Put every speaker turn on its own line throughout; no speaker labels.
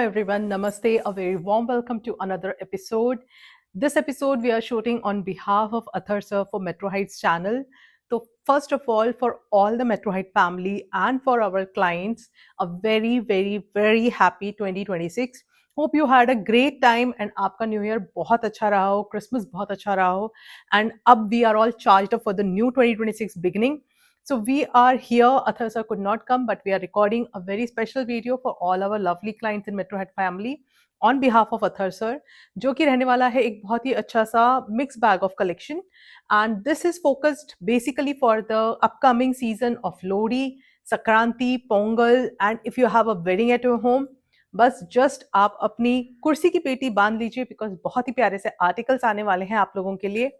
everyone. Namaste. A very warm welcome to another episode. This episode we are shooting on behalf of Athar sir for Metro Heights channel. So first of all, for all the Metro Heights family and for our clients, a very, very, very happy 2026. Hope you had a great time and आपका new year बहुत अच्छा रहा हो, Christmas बहुत अच्छा रहा हो, and अब we are all charged up for the new 2026 beginning. So we are here. Athar sir could not come, but we are recording a very special video for all our lovely clients in Metro Head family on behalf of Athar sir, जो कि रहने वाला है एक बहुत ही अच्छा सा mixed bag of collection. And this is focused basically for the upcoming season of Lodi, Sakranti, Pongal, and if you have a wedding at your home, बस जस्ट आप अपनी कुर्सी की पेटी बांध लीजिए बिकॉज बहुत ही प्यारे से आर्टिकल्स आने वाले हैं आप लोगों के लिए.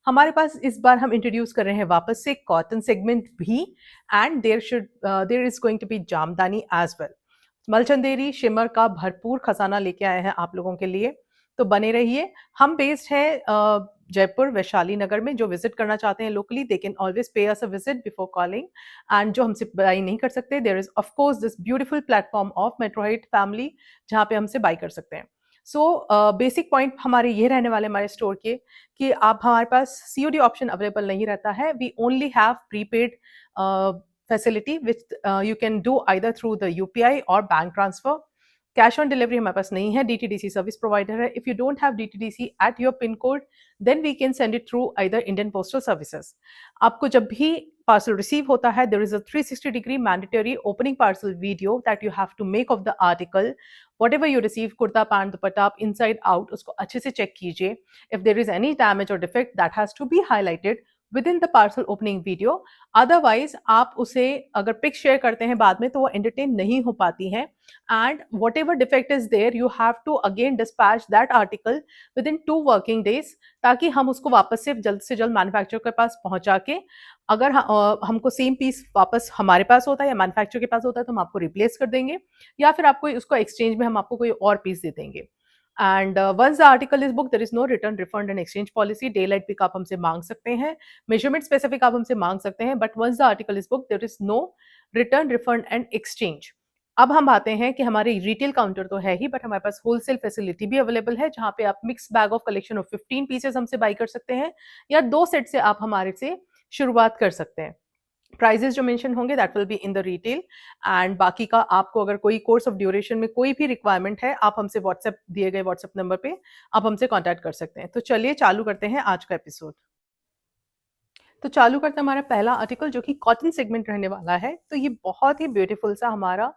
हमारे पास इस बार हम इंट्रोड्यूस कर रहे हैं वापस से कॉटन सेगमेंट भी, and there is going to be jamdani as well. मलचंदेरी शिमर का भरपूर खजाना लेके आए हैं आप लोगों के लिए, तो बने रहिए. हम बेस्ड है जयपुर वैशाली नगर में. जो विजिट करना चाहते हैं locally they can always pay us a visit before calling, and जो हमसे बाई नहीं कर सकते there is of course this beautiful platform of मेट्रोहाइट फैमिली जहाँ पे हमसे बाई कर सकते हैं. सो बेसिक पॉइंट हमारे ये रहने वाले हमारे स्टोर के कि आप हमारे पास सीओडी ऑप्शन अवेलेबल नहीं रहता है. We only have prepaid facility which you can do either through the UPI और bank transfer. Cash on delivery हमारे पास नहीं है. डीटीडीसी सर्विस प्रोवाइडर है. If you don't have DTDC at your pin code then we can send it through either Indian postal services. आपको जब भी parcel receive होता है there is a 360 degree mandatory opening parcel video that you have to make of the article. whatever you receive, kurta, pant, dupatta, आप inside out उसको अच्छे से check कीजिए. if there is any damage or defect that has to be highlighted within the parcel opening video. otherwise आप उसे अगर pic share करते हैं बाद में तो वो entertain नहीं हो पाती हैं, and whatever defect is there you have to again dispatch that article within 2 working days ताकि हम उसको वापस से जल्द मैन्युफैक्चरर के पास पहुंचा के, अगर हमको सेम पीस वापस हमारे पास होता है या मैन्युफैक्चरर के पास होता है तो हम आपको रिप्लेस कर देंगे, या फिर आपको उसको एक्सचेंज में हम आपको कोई और पीस दे देंगे. And once the article is book there is no return refund and exchange policy. Day light pic आप हमसे मांग सकते हैं, मेजरमेंट स्पेसिफिक आप हमसे मांग सकते हैं, but once the article is book there is no return refund and exchange. अब हम आते हैं कि हमारे रिटेल काउंटर तो है ही, बट हमारे पास होलसेल फैसिलिटी भी अवेलेबल है जहां पे आप mix bag of collection of 15 pieces हमसे बाई कर सकते हैं, या 2 सेट से आप हमारे से शुरुआत कर सकते हैं. प्राइजेस जो मेंशन होंगे that will be in the retail, and बाकी का आपको अगर कोई कोर्स ऑफ ड्यूरेशन में कोई भी रिक्वायरमेंट है आप हमसे व्हाट्सएप दिए गए व्हाट्सएप नंबर पे आप हमसे कांटेक्ट कर सकते हैं. तो चलिए चालू करते हैं आज का एपिसोड. तो चालू करते हैं हमारा पहला आर्टिकल जो कि कॉटन सेगमेंट रहने वाला है. तो ये बहुत ही ब्यूटीफुल सा हमारा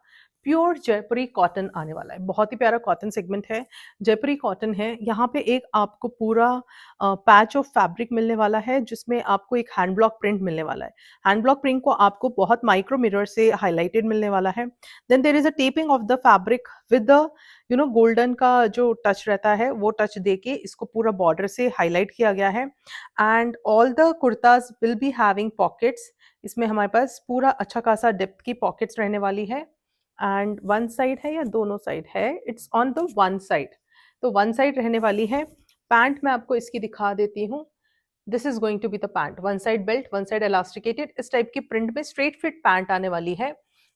प्योर जयपुरी कॉटन आने वाला है. बहुत ही प्यारा कॉटन सेगमेंट है, जयपुरी कॉटन है. यहाँ पे एक आपको पूरा पैच ऑफ फैब्रिक मिलने वाला है जिसमें आपको एक हैंड ब्लॉक प्रिंट मिलने वाला है. हैंड ब्लॉक प्रिंट को आपको बहुत माइक्रो मिरर से हाईलाइटेड मिलने वाला है. Then there is a taping of the fabric with the golden का जो टच रहता है वो टच देके इसको पूरा बॉर्डर से हाईलाइट किया गया है. And all the kurtas will be having pockets. इसमें हमारे पास पूरा अच्छा खासा डेप्थ की पॉकेट्स रहने वाली है. एंड वन साइड है या दोनों साइड है, it's on the one side. तो वन साइड रहने वाली है. पैंट मैं आपको इसकी दिखा देती हूँ. This is going to be the pant. One side belt, one side elasticated, इस टाइप की प्रिंट में स्ट्रेट फिट पैंट आने वाली है.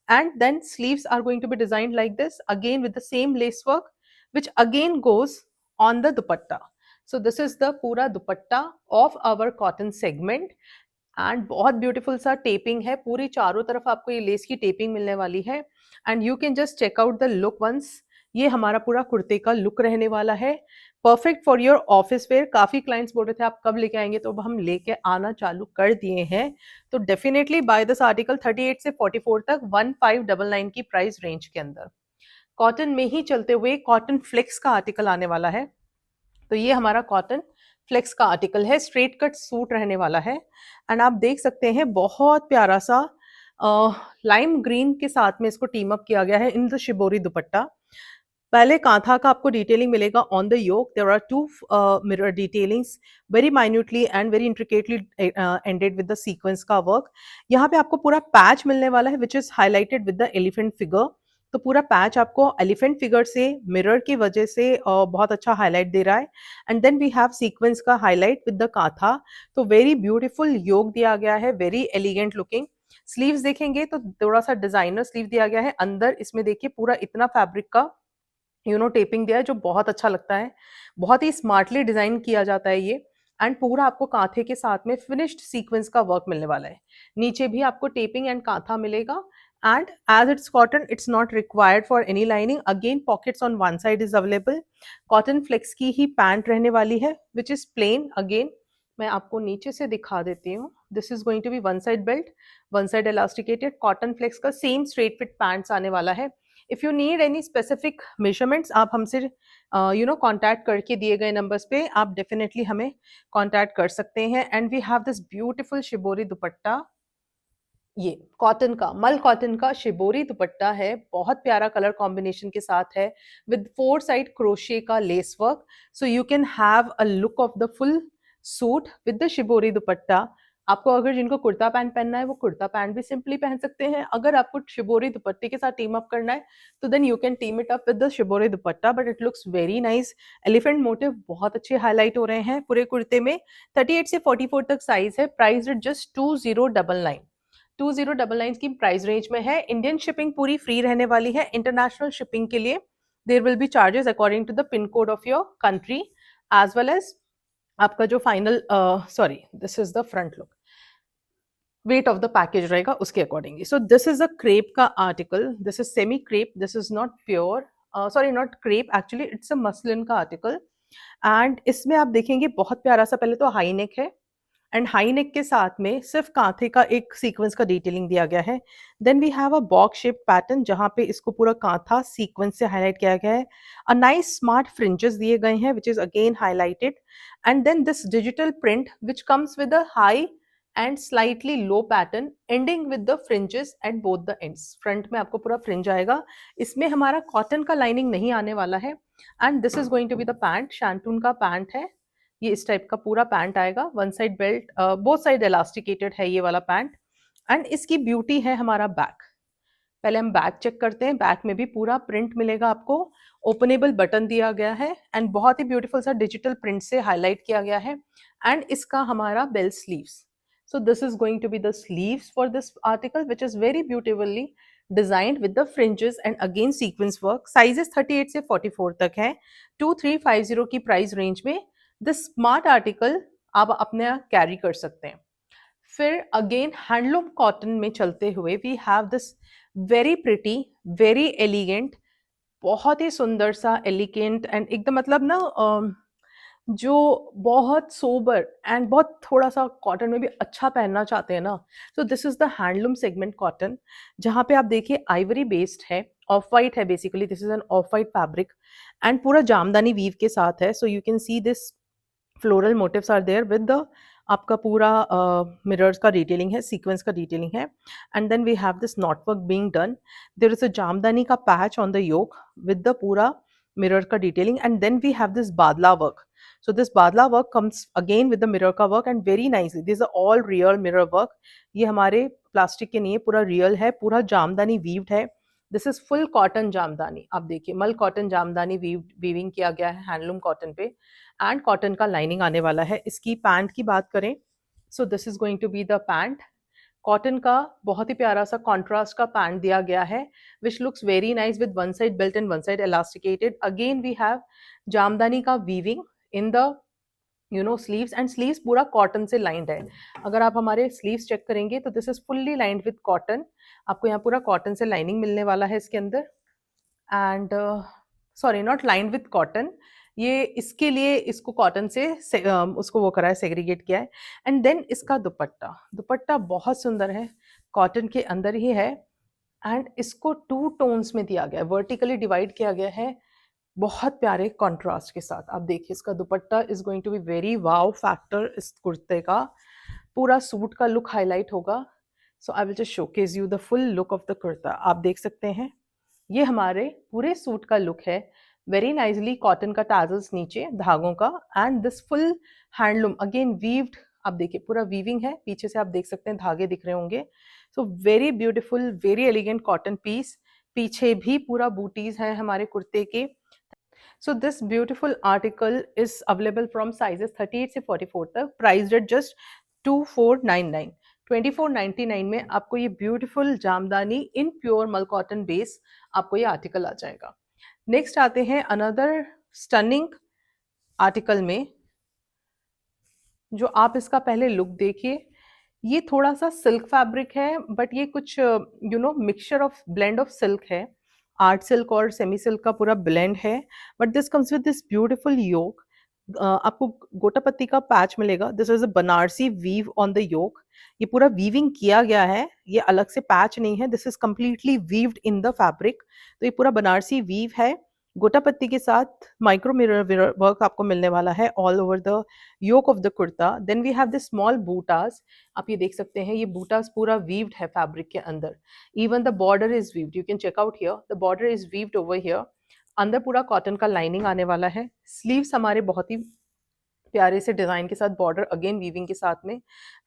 And then sleeves are going to be designed like this again with the same lace work which again goes on the dupatta. So this is the पूरा dupatta of our cotton segment. And बहुत beautiful सा taping है, पूरी चारों तरफ आपको ये less की टेपिंग मिलने वाली है. And you can just check out the look once. ये हमारा पूरा कुर्ते का लुक रहने वाला है, perfect for your office wear. काफी क्लाइंट्स बोल रहे थे आप कब लेके आएंगे, तो अब हम लेके आना चालू कर दिए हैं. तो डेफिनेटली बाय दिस आर्टिकल 38 से 44 तक 1599 की प्राइस रेंज के अंदर. कॉटन में ही चलते हुए कॉटन फ्लेक्स का आर्टिकल आने वाला है. तो ये हमारा कॉटन फ्लेक्स का आर्टिकल है, स्ट्रेट कट सूट रहने वाला है. एंड आप देख सकते हैं बहुत प्यारा सा लाइम ग्रीन के साथ में इसको टीम अप किया गया है इन द शिबोरी दुपट्टा. पहले कांथा का आपको डिटेलिंग मिलेगा on the yoke. There are 2 mirror detailings very minutely and very intricately ended with the sequence का वर्क. यहाँ पे आपको पूरा पैच मिलने वाला है which is highlighted with the elephant figure. तो पूरा पैच आपको एलिफेंट फिगर से मिरर की वजह से बहुत अच्छा हाईलाइट दे रहा है. And then we have sequence का हाईलाइट विद द कांथा. तो वेरी ब्यूटीफुल योग दिया गया है, वेरी एलिगेंट लुकिंग. स्लीव्स देखेंगे तो थोड़ा सा डिजाइनर स्लीव दिया गया है. अंदर इसमें देखिए पूरा इतना फैब्रिक का टेपिंग दिया है जो बहुत अच्छा लगता है। बहुत ही स्मार्टली डिजाइन किया जाता है ये। एंड पूरा आपको कांथे के साथ में फिनिश्ड सीक्वेंस का वर्क मिलने वाला है। नीचे भी आपको टेपिंग एंड कांथा मिलेगा। And as it's cotton, it's not required for any lining. Again pockets on one side is available. Cotton flex की ही पैंट रहने वाली है विच इज प्लेन। अगेन मैं आपको नीचे से दिखा देती हूँ। This is going to be one side belt, one side elasticated cotton flex का सेम स्ट्रेट फिट पैंट्स आने वाला है। If you need any specific measurements, आप हमसे कांटेक्ट करके दिए गए नंबर्स पे आप डेफिनेटली हमें कांटेक्ट कर सकते हैं। And we have this beautiful shibori dupatta. ये कॉटन का, मल कॉटन का शिबोरी दुपट्टा है। बहुत प्यारा कलर कॉम्बिनेशन के साथ है विद 4 साइड क्रोशे का lace work. So you can have a look of the full suit with the shibori दुपट्टा। आपको अगर जिनको कुर्ता पैंट पहनना है वो कुर्ता पैंट भी सिंपली पहन सकते हैं। अगर आपको शिबोरी दुपट्टे के साथ टीम अप करना है तो then you can team it up with the shibori dupatta, but it looks very nice. Elephant motif बहुत अच्छे हाईलाइट हो रहे हैं पूरे कुर्ते में। 38 से 44 तक साइज है। Price it just 2099। 2099 की प्राइस रेंज में है। इंडियन शिपिंग पूरी फ्री रहने वाली है। इंटरनेशनल शिपिंग के लिए there will be charges according to the pin code of your country as well as आपका जो final sorry this is the front look, weight of the package रहेगा उसके accordingly. So this is a crepe का article. This is semi crepe, this is not pure, sorry not crepe, actually it's a muslin का article. And इसमें आप देखेंगे बहुत प्यारा सा पहले तो हाई नेक है। एंड हाई नेक के साथ में सिर्फ कांथे का एक सीक्वेंस का डिटेलिंग दिया गया है। Then we have a box shape pattern जहां पे इसको पूरा कांथा सीक्वेंस से हाईलाइट किया गया है। अ नाइस स्मार्ट फ्रिंजेस दिए गए हैं which is again highlighted. And then this digital print which comes with a high and slightly low pattern ending with the fringes at both the ends. Front में आपको पूरा fringe आएगा। इसमें हमारा cotton का लाइनिंग नहीं आने वाला है। And this is going to be the pant. Shantoon का पैंट है ये। इस टाइप का पूरा पैंट आएगा। One side belt, both side elasticated है ये वाला पैंट। एंड इसकी ब्यूटी है हमारा बैक। पहले हम बैक चेक करते हैं। बैक में भी पूरा प्रिंट मिलेगा आपको। ओपनेबल बटन दिया गया है एंड बहुत ही ब्यूटीफुल सा डिजिटल प्रिंट से हाईलाइट किया गया है। एंड इसका हमारा bell sleeves. So this is going to be the sleeves for this article, which is very beautifully designed with the fringes and again sequence work. Sizes 38 से 44 तक है। 2350 की प्राइस रेंज में this smart article आप अपने carry कर सकते हैं। फिर अगेन हैंडलूम कॉटन में चलते हुए we have this very pretty, very elegant, बहुत ही सुंदर सा एलिगेंट एंड एकदम मतलब ना जो बहुत सोबर एंड बहुत थोड़ा सा कॉटन में भी अच्छा पहनना चाहते हैं ना, तो this is the handloom segment cotton. जहाँ पे आप देखिए आइवरी बेस्ड है, ऑफ वाइट है basically. This is an off white fabric and पूरा जामदानी वीव के साथ है। So you can see this floral motifs are there with the आपका पूरा मिरर्स का डिटेलिंग है, सीक्वेंस का डिटेलिंग है। And then we have this knot work being done. There is a jamdani का patch on the yoke with the पूरा mirror का detailing. And then we have this badla work. So this badla work comes again with the mirror का work and very nicely. These are all real mirror work. ये हमारे plastic के नहीं है, पूरा real है, पूरा जामदानी वीव्ड है। This is full cotton jamdani. आप देखिए मल कॉटन जामदानी वीविंग किया गया है हैंडलूम कॉटन पे। एंड कॉटन का लाइनिंग आने वाला है। इसकी पैंट की बात करें, so this is going to be the pant. Cotton का बहुत ही प्यारा सा कॉन्ट्रास्ट का पैंट दिया गया है which looks very nice with one side belt and one side elasticated. Again we have jamdani का weaving in the sleeves and sleeves पूरा कॉटन से लाइंड है। अगर आप हमारे स्लीव्स चेक करेंगे तो this is fully lined with cotton. आपको यहाँ पूरा कॉटन से लाइनिंग मिलने वाला है इसके अंदर। And sorry not lined with cotton, ये इसके लिए इसको कॉटन से उसको वो करा है, सेग्रीगेट किया है। एंड देन इसका दुपट्टा, दुपट्टा बहुत सुंदर है, कॉटन के अंदर ही है। एंड इसको 2 टोन्स में दिया गया है, वर्टिकली डिवाइड किया गया है बहुत प्यारे कॉन्ट्रास्ट के साथ। आप देखिए इसका dupatta is going to be very wow factor. इस कुर्ते का पूरा सूट का लुक हाईलाइट होगा। So I will just showcase you the full look of the kurta. आप देख सकते हैं ये हमारे पूरे सूट का लुक है। वेरी नाइसली कॉटन का टैजल्स नीचे धागों का and this full handloom again weaved. आप देखिए पूरा वीविंग है, पीछे से आप देख सकते हैं धागे दिख रहे होंगे। So very beautiful, very elegant cotton piece. पीछे भी पूरा बूटीज है हमारे कुर्ते के। So this beautiful article is available from sizes 38 से 44 तक, priced at just 2499। 2499 में आपको ये ब्यूटीफुल जामदानी इन प्योर मल कॉटन बेस आपको ये आर्टिकल आ जाएगा। नेक्स्ट आते हैं अनदर स्टनिंग आर्टिकल में, जो आप इसका पहले लुक देखिए। ये थोड़ा सा सिल्क फैब्रिक है, बट ये कुछ mixture of blend of silk है। आर्ट सिल्क और सेमी सिल्क का पूरा ब्लेंड है, but this comes with this beautiful yoke. आपको गोटा पत्ती का पैच मिलेगा। This is a Banarasi weave on the yoke. ये पूरा वीविंग किया गया है, ये अलग से पैच नहीं है, this is completely weaved in the fabric. तो ये पूरा बनारसी वीव है। गोटा पत्ती के साथ माइक्रो मिरर वर्क आपको मिलने वाला है all over the yoke of the kurta. Then we have the small बूटास। आप ये देख सकते हैं, ये बूटास पूरा वीव्ड है फैब्रिक के अंदर। Even the border is weaved, you can check out here, the border is weaved over here. अंदर पूरा कॉटन का लाइनिंग आने वाला है। स्लीव्स हमारे बहुत ही प्यारे से डिजाइन के साथ, बॉर्डर अगेन वीविंग के साथ में,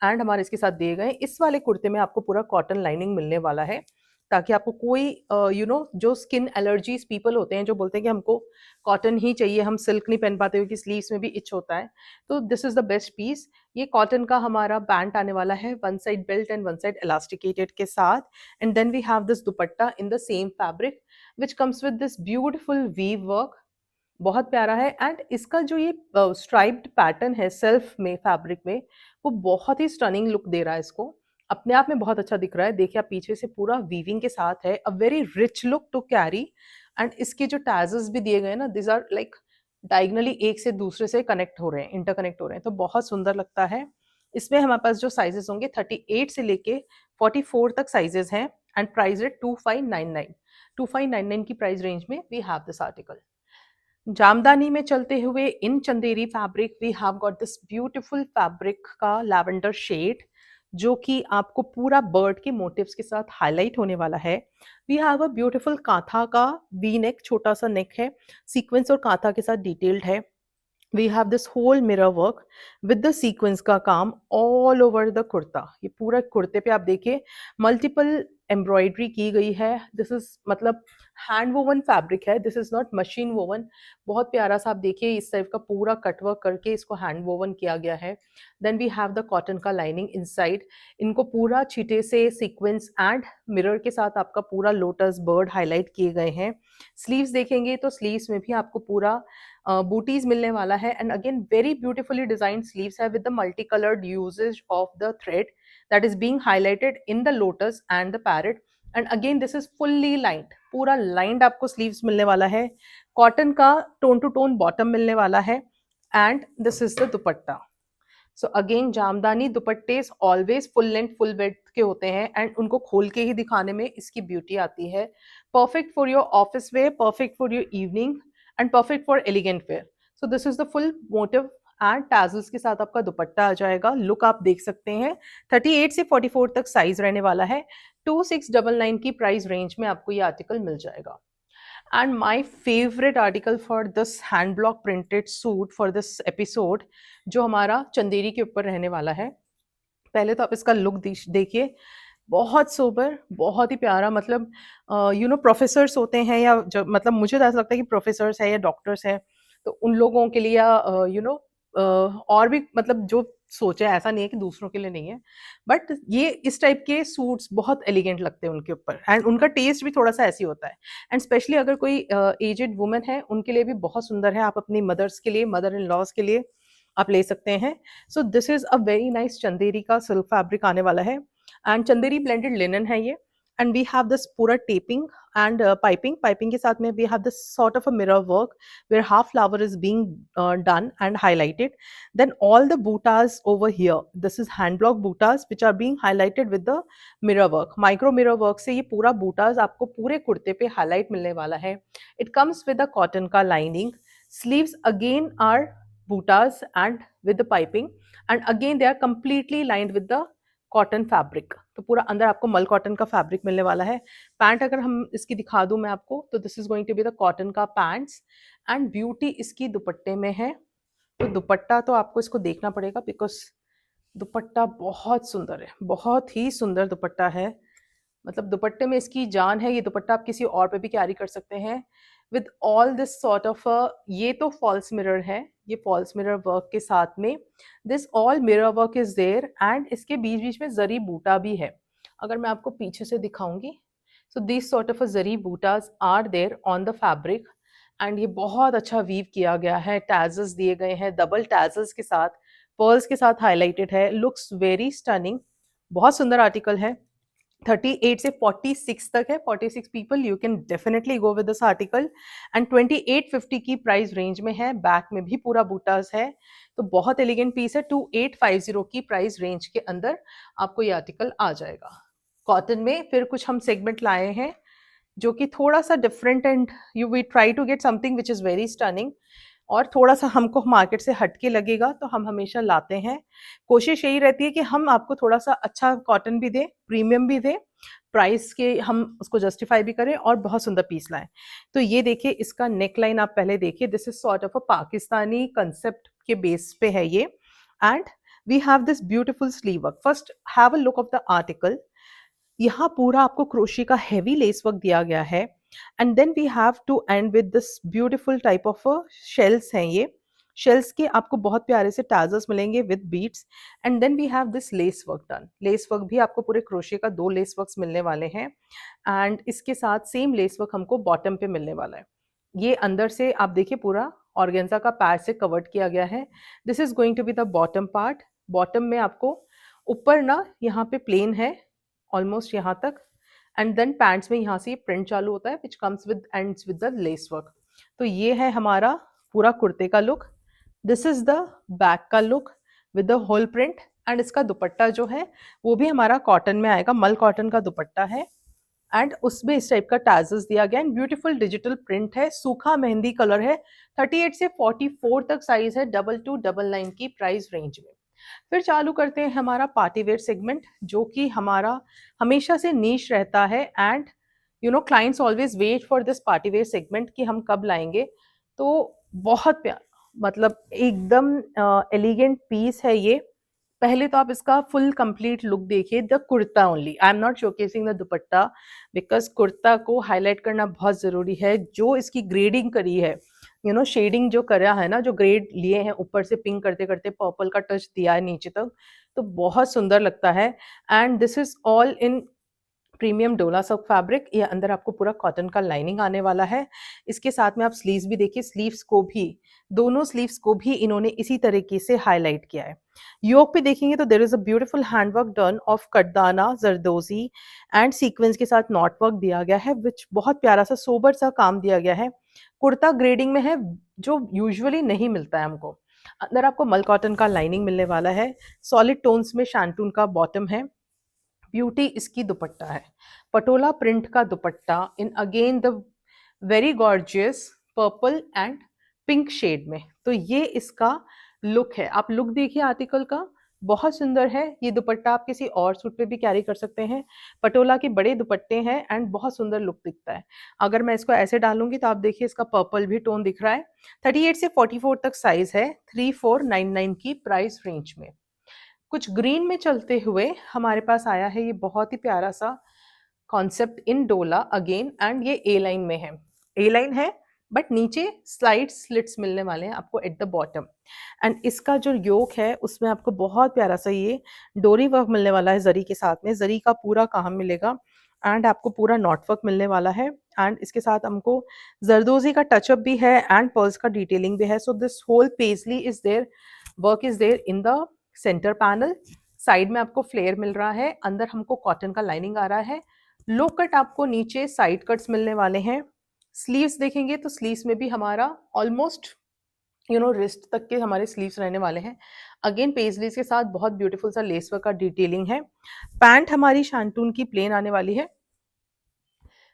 एंड हमारे इसके साथ दिए गए। इस वाले कुर्ते में आपको पूरा कॉटन लाइनिंग मिलने वाला है, ताकि आपको कोई जो स्किन एलर्जीज पीपल होते हैं जो बोलते हैं कि हमको कॉटन ही चाहिए, हम सिल्क नहीं पहन पाते क्योंकि स्लीव्स में भी इच होता है, तो this is the best piece. ये कॉटन का हमारा पैंट आने वाला है, one side belt and one side elasticated के साथ। And then we have this dupatta in the same fabric which comes with this beautiful weave work. बहुत प्यारा है। एंड इसका जो ये स्ट्राइप्ड पैटर्न है सेल्फ में फैब्रिक में, वो बहुत ही स्टनिंग लुक दे रहा है इसको, अपने आप में बहुत अच्छा दिख रहा है। देखिए आप पीछे से पूरा वीविंग के साथ है, a very rich look to carry. And इसके जो टैजेस भी दिए गए ना, दिस आर लाइक डायगनली एक से दूसरे से कनेक्ट हो रहे हैं, इंटरकनेक्ट हो रहे हैं, तो बहुत सुंदर लगता है। इसमें हमारे पास जो साइजेस होंगे 38 से लेके 44 तक साइजेस हैं। एंड प्राइस है 2599 की प्राइस रेंज में we have this article. Jamdani में चलते हुए in Chanderi fabric we have got this beautiful fabric का लैवेंडर शेड, जो कि आपको पूरा बर्ड के मोटिव्स के साथ हाईलाइट होने वाला है। We have a beautiful kantha का वी नेक, छोटा सा नेक है, सीक्वेंस और कांथा के साथ डिटेल्ड है। We have this whole mirror work with the sequence का काम ऑल ओवर द कुर्ता। ये पूरा कुर्ते पे आप देखिए मल्टीपल एम्ब्रॉयडरी की गई है। दिस इज मतलब हैंड वोवन फैब्रिक है, this is not machine woven. बहुत प्यारा सा आप देखिए, इस टाइप का पूरा कटवर्क करके इसको हैंड वोवन किया गया है। Then we have the cotton का लाइनिंग इनसाइड। इनको पूरा छीटे से सीक्वेंस एंड मिरर के साथ आपका पूरा लोटस बर्ड हाईलाइट किए गए हैं। स्लीव्स देखेंगे तो स्लीव्स में भी आपको पूरा बूटीज मिलने वाला है। And again very beautifully designed sleeves है with the multi coloured usages of the thread that is being highlighted in the lotus and the parrot. And again this is fully lined, पूरा lined आपको sleeves मिलने वाला है। Cotton का tone to tone bottom मिलने वाला है। And this is the dupatta. So again Jamdani दुपट्टे always full length full width के होते हैं, एंड उनको खोल के ही दिखाने में इसकी ब्यूटी आती है। Perfect for your office wear, perfect for your evening, and perfect for elegant wear. So this is the full motif and tassels के साथ आपका दुपट्टा आ जाएगा। लुक आप देख सकते हैं, 38 से 44 तक साइज रहने वाला है। 2699 की प्राइस रेंज में आपको ये आर्टिकल मिल जाएगा। And my favourite article for this hand block printed suit for this episode, जो हमारा चंदेरी के ऊपर रहने वाला है। पहले तो आप इसका लुक देखिए, बहुत सोबर, बहुत ही प्यारा। मतलब प्रोफेसर्स होते हैं, या जो मतलब मुझे तो ऐसा लगता है कि प्रोफेसर्स है या डॉक्टर्स हैं, तो उन लोगों के लिए, या और भी मतलब जो सोचे, ऐसा नहीं है कि दूसरों के लिए नहीं है, बट ये इस टाइप के सूट्स बहुत एलिगेंट लगते हैं उनके ऊपर। एंड उनका टेस्ट भी थोड़ा सा ऐसी होता है। एंड स्पेशली अगर कोई एजेड वुमेन है, उनके लिए भी बहुत सुंदर है। आप अपनी मदर्स के लिए, मदर इन लॉज के लिए आप ले सकते हैं। सो this is a very nice Chanderi का सिल्क फैब्रिक आने वाला है, एंड चंदेरी ब्लेंडेड लिनन है ये। एंड वी हैव दिस पूरा टेपिंग एंड पाइपिंग के साथ में we have this sort of a mirror work where half flower is being done and highlighted. Then all the buttas over here, this is hand block buttas which are being highlighted with the mirror work. Micro mirror work से ये पूरा buttas आपको पूरे कुर्ते पे highlight मिलने वाला है। It comes with a cotton का lining. Sleeves again are buttas and with the piping, and again they are completely lined with the cotton fabric. तो पूरा अंदर आपको मल कॉटन का फैब्रिक मिलने वाला है। पैंट अगर हम इसकी दिखा दूं मैं आपको, तो this is going to be the cotton का पैंट्स। एंड ब्यूटी इसकी दुपट्टे में है। तो दुपट्टा तो आपको इसको देखना पड़ेगा, बिकॉज दुपट्टा बहुत सुंदर है, बहुत ही सुंदर दुपट्टा है। मतलब दुपट्टे में इसकी जान है। ये दुपट्टा आप किसी और पे भी कैरी कर सकते हैं with all this sort of, ये तो फॉल्स मिरर है, ये फॉल्स मिरर वर्क के साथ में this all mirror work is there. And इसके बीच बीच में जरी बूटा भी है। अगर मैं आपको पीछे से दिखाऊंगी, so this sort of a zari बूटाज are there on the fabric. And ये बहुत अच्छा वीव किया गया है, टैजल्स दिए गए हैं, डबल टैजल्स के साथ, पर्ल्स के साथ हाईलाइटेड है, लुक्स वेरी स्टनिंग। बहुत सुंदर आर्टिकल है। 38 से 46 तक है, 46 people you can definitely go with this article. And 2850 की प्राइस रेंज में है, बैक में भी पूरा बूटास है, तो बहुत एलिगेंट पीस है। 2850 की प्राइस रेंज के अंदर आपको ये आर्टिकल आ जाएगा। कॉटन में फिर कुछ हम सेगमेंट लाए हैं जो कि थोड़ा सा different, and you we try to get something which is very stunning, और थोड़ा सा हमको मार्केट से हटके लगेगा तो हम हमेशा लाते हैं। कोशिश यही रहती है कि हम आपको थोड़ा सा अच्छा कॉटन भी दें, प्रीमियम भी दें, प्राइस के हम उसको जस्टिफाई भी करें और बहुत सुंदर पीस लाएं। तो ये देखिए, इसका नेक लाइन आप पहले देखिए, this is sort of a Pakistani concept के बेस पे है ये। And we have this beautiful sleeve work. First have a look of the article. यहाँ पूरा आपको क्रोशी का हेवी लेस वर्क दिया गया है, and then we have to and with this beautiful type of shells हैं ये। शेल्स के आपको बहुत प्यारे से टाजर्स मिलेंगे with beads, and then we have this lace work done. Lace work भी आपको पूरे क्रोशे का 2 लेस वर्क्स मिलने वाले हैं, एंड इसके साथ सेम लेस वर्क हमको बॉटम पे मिलने वाला है। ये अंदर से आप देखिए पूरा ऑर्गेन्जा का पैच से कवर्ड किया गया है। This is going to be the bottom part. Bottom में आपको ऊपर ना यहाँ पे प्लेन है ऑलमोस्ट यहाँ तक, एंड देन पैंट्स में यहाँ से ये प्रिंट चालू होता है which comes with ends with the lace work. तो ये है हमारा पूरा कुर्ते का look. This is the back का look with the whole print, and इसका दुपट्टा जो है वो भी हमारा कॉटन में आएगा, मल कॉटन का दुपट्टा है, एंड उसमें इस टाइप का टैजल्स दिया गया एंड ब्यूटीफुल डिजिटल प्रिंट है, सूखा मेहंदी कलर है। 38 से 44 तक साइज है, 2299 की प्राइस रेंज में। फिर चालू करते हैं हमारा पार्टी वेयर सेगमेंट, जो कि हमारा हमेशा से नीश रहता है, and you know clients always wait for this party wear segment कि हम कब लाएंगे। तो बहुत प्यारा, मतलब एकदम एलिगेंट पीस है ये। पहले तो आप इसका फुल कंप्लीट लुक देखिए, the kurta only, I am not showcasing the dupatta, because kurta को हाईलाइट करना बहुत ज़रूरी है। जो इसकी ग्रेडिंग करी है, यू नो शेडिंग जो करा है ना, जो ग्रेड लिए हैं ऊपर से पिंक करते करते पर्पल का टच दिया है नीचे तक, तो बहुत सुंदर लगता है। And this is all in premium डोला सिल्क फैब्रिक। ये अंदर आपको पूरा कॉटन का लाइनिंग आने वाला है। इसके साथ में आप स्लीव्स भी देखिए, स्लीव्स को भी, दोनों स्लीव्स को भी इन्होंने इसी तरीके से हाईलाइट किया है। योक पे देखेंगे तो there is a beautiful handwork done of katdana zardozi, and sequins के साथ नॉट वर्क दिया गया है, विच बहुत प्यारा सा सोबर सा काम दिया गया है। कुर्ता ग्रेडिंग में है, जो यूजुअली नहीं मिलता है हमको। अंदर आपको मल कॉटन का लाइनिंग मिलने वाला है, सॉलिड टोन्स में शैंटून का बॉटम है। ब्यूटी इसकी दुपट्टा है, पटोला प्रिंट का dupatta in again the very gorgeous purple and pink shade में। तो ये इसका लुक है। आप लुक देखिए आर्टिकल का, बहुत सुंदर है। ये दुपट्टा आप किसी और सूट पे भी कैरी कर सकते हैं। पटोला के बड़े दुपट्टे हैं एंड बहुत सुंदर लुक दिखता है। अगर मैं इसको ऐसे डालूंगी तो आप देखिए इसका पर्पल भी टोन दिख रहा है। 38 से 44 तक साइज है, 3499 की प्राइस रेंज में। कुछ ग्रीन में चलते हुए हमारे पास आया है ये बहुत ही प्यारा सा कॉन्सेप्ट इन डोला अगेन, एंड ये ए लाइन में है। ए लाइन है बट नीचे स्लाइड स्लिट्स मिलने वाले हैं आपको एट द बॉटम, एंड इसका जो योक है उसमें आपको बहुत प्यारा सा ये डोरी वर्क मिलने वाला है, जरी के साथ में जरी का पूरा काम मिलेगा, एंड आपको पूरा नॉट वर्क मिलने वाला है, एंड इसके साथ हमको जरदोजी का टचअप भी है एंड पर्ल्स का डिटेलिंग भी है। So this whole paisley is there, work is there in the centre panel. Side में आपको फ्लेयर मिल रहा है, अंदर हमको कॉटन का लाइनिंग आ रहा है। लो कट आपको नीचे साइड कट्स मिलने वाले हैं। स्लीव्स देखेंगे तो स्लीव्स में भी हमारा ऑलमोस्ट यू नो रिस्ट तक के हमारे स्लीव्स रहने वाले हैं। अगेन पेजलीज के साथ बहुत ब्यूटीफुल सा लेस वर्क का डिटेलिंग है। पैंट हमारी शांटून की प्लेन आने वाली है,